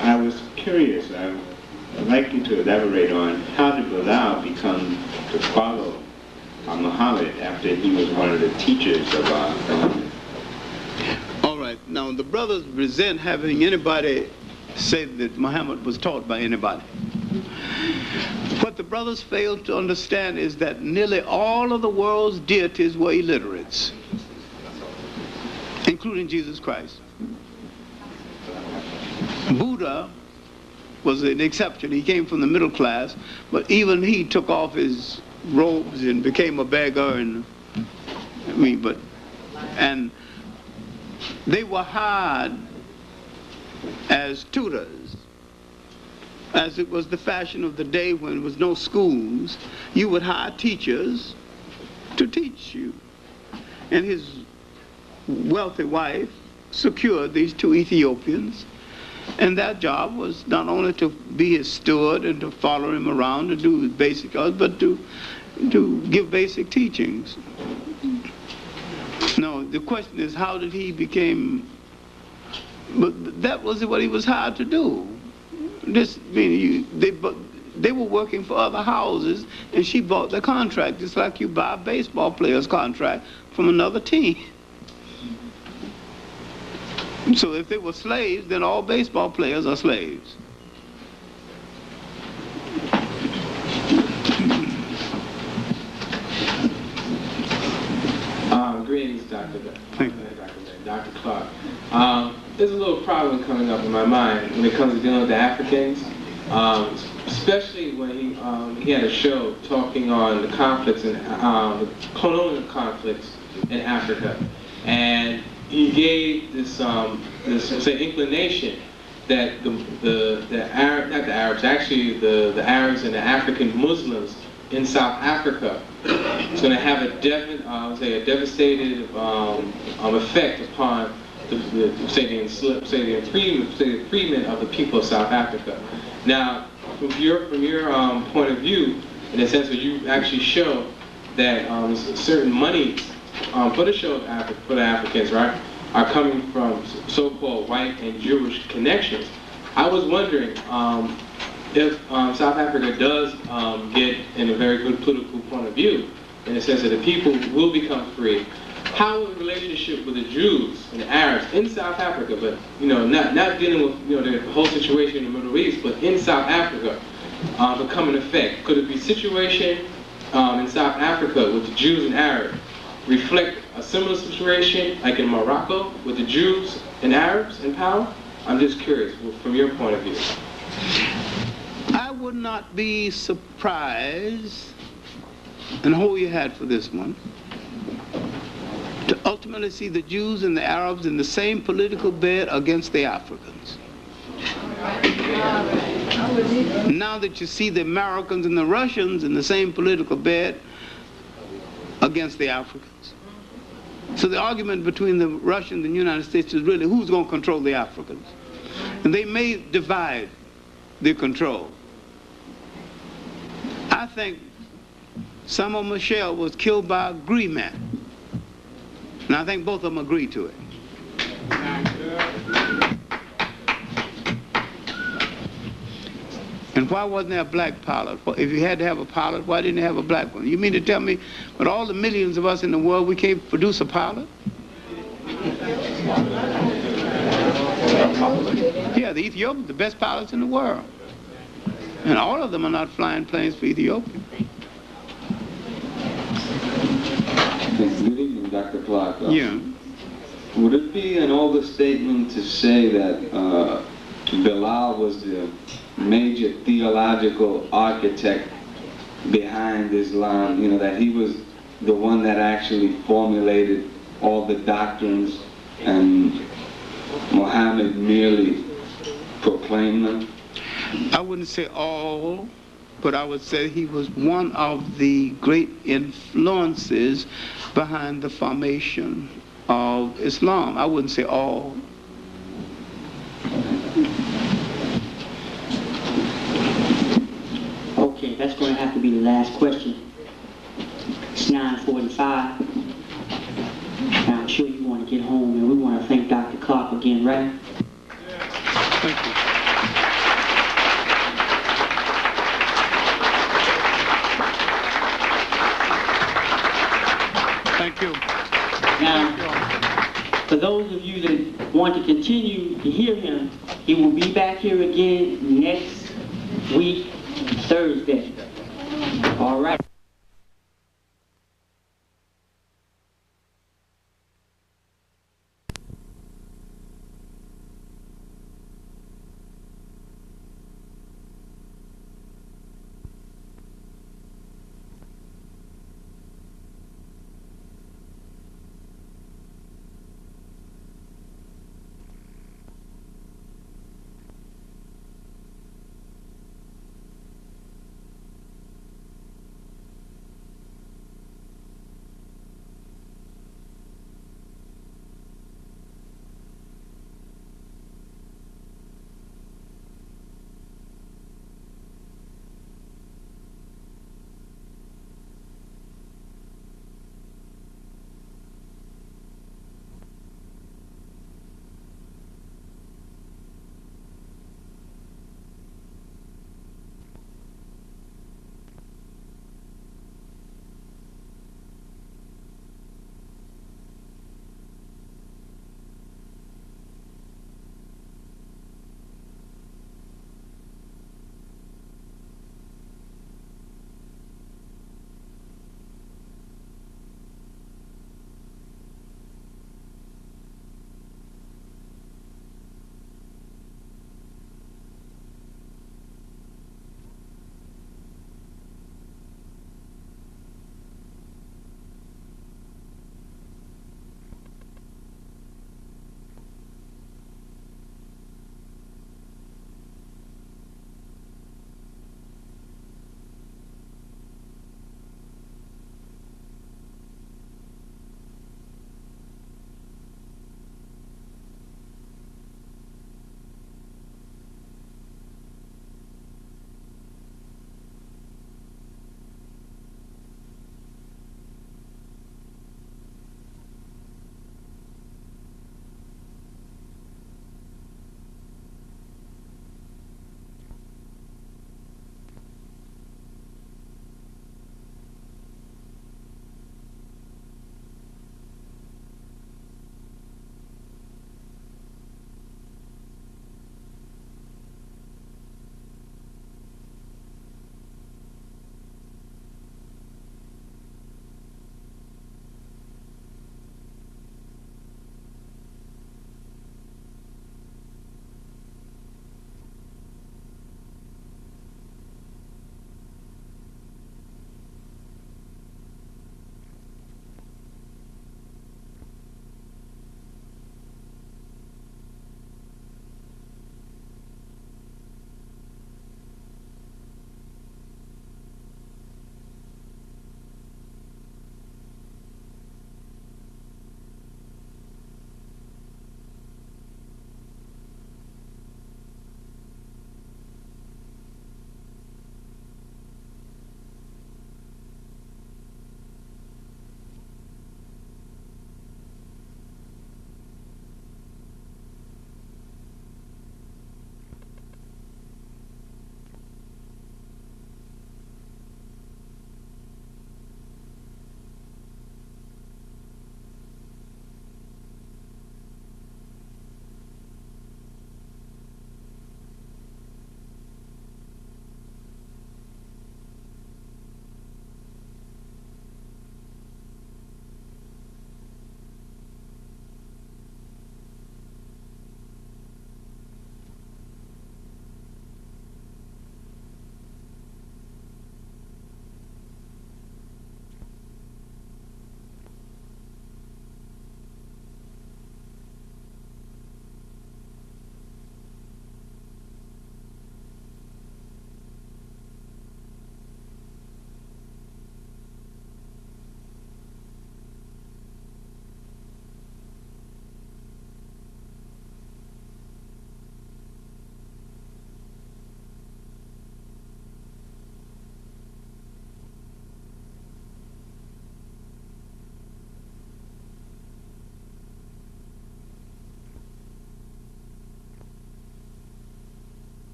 I was curious. I'd like you to elaborate on how did Bilal become to follow Muhammad after he was one of the teachers of Muhammad? All right. Now, the brothers resent having anybody say that Muhammad was taught by anybody. What the brothers failed to understand is that nearly all of the world's deities were illiterates, including Jesus Christ. Buddha was an exception. He came from the middle class, but even he took off his robes and became a beggar, and they were hired as tutors. As it was the fashion of the day when there was no schools, you would hire teachers to teach you. And his wealthy wife secured these 2 Ethiopians, and their job was not only to be his steward and to follow him around and do his basic jobs, but to give basic teachings. No, the question is, how did he become? But that was what he was hired to do. This, they were working for other houses, and she bought the contract, just like you buy a baseball player's contract from another team. So if they were slaves, then all baseball players are slaves. Greetings, Dr. Thank you. Dr. Clarke. There's a little problem coming up in my mind when it comes to dealing with the Africans, especially when he had a show talking on the conflicts and the colonial conflicts in Africa, and he gave this say inclination that the Arabs and the African Muslims in South Africa is going to have a devastated effect upon the freedom of the people of South Africa. Now, from your point of view, in a sense where you actually show that certain money for the Africans, right, are coming from so-called white and Jewish connections. I was wondering if South Africa does get in a very good political point of view, in the sense that the people will become free, how will the relationship with the Jews and the Arabs in South Africa, but not dealing with the whole situation in the Middle East, but in South Africa, become an effect? Could it be situation in South Africa with the Jews and Arabs reflect a similar situation like in Morocco with the Jews and Arabs in power? I'm just curious from your point of view. I would not be surprised, and hold your hat for this one, to ultimately see the Jews and the Arabs in the same political bed against the Africans. Now that you see the Americans and the Russians in the same political bed against the Africans. So the argument between the Russians and the United States is really who's going to control the Africans. And they may divide the control. I think Samuel Michel was killed by agreement. And I think both of them agreed to it. And why wasn't there a black pilot? If you had to have a pilot, why didn't you have a black one? You mean to tell me, with all the millions of us in the world, we can't produce a pilot? Yeah, the Ethiopians, the best pilots in the world. And all of them are not flying planes for Ethiopia. Good evening, Dr. Clarke. Yeah. Would it be an overstatement to say that Bilal was the major theological architect behind Islam, that he was the one that actually formulated all the doctrines and Muhammad merely proclaimed them? I wouldn't say all, but I would say he was one of the great influences behind the formation of Islam. I wouldn't say all. Okay, that's going to have to be the last question. It's 9:45. And I'm sure you want to get home, and we want to thank Dr. Clarke again, right? Thank you. Thank you. Now, for those of you that want to continue to hear him, he will be back here again next week, Thursday.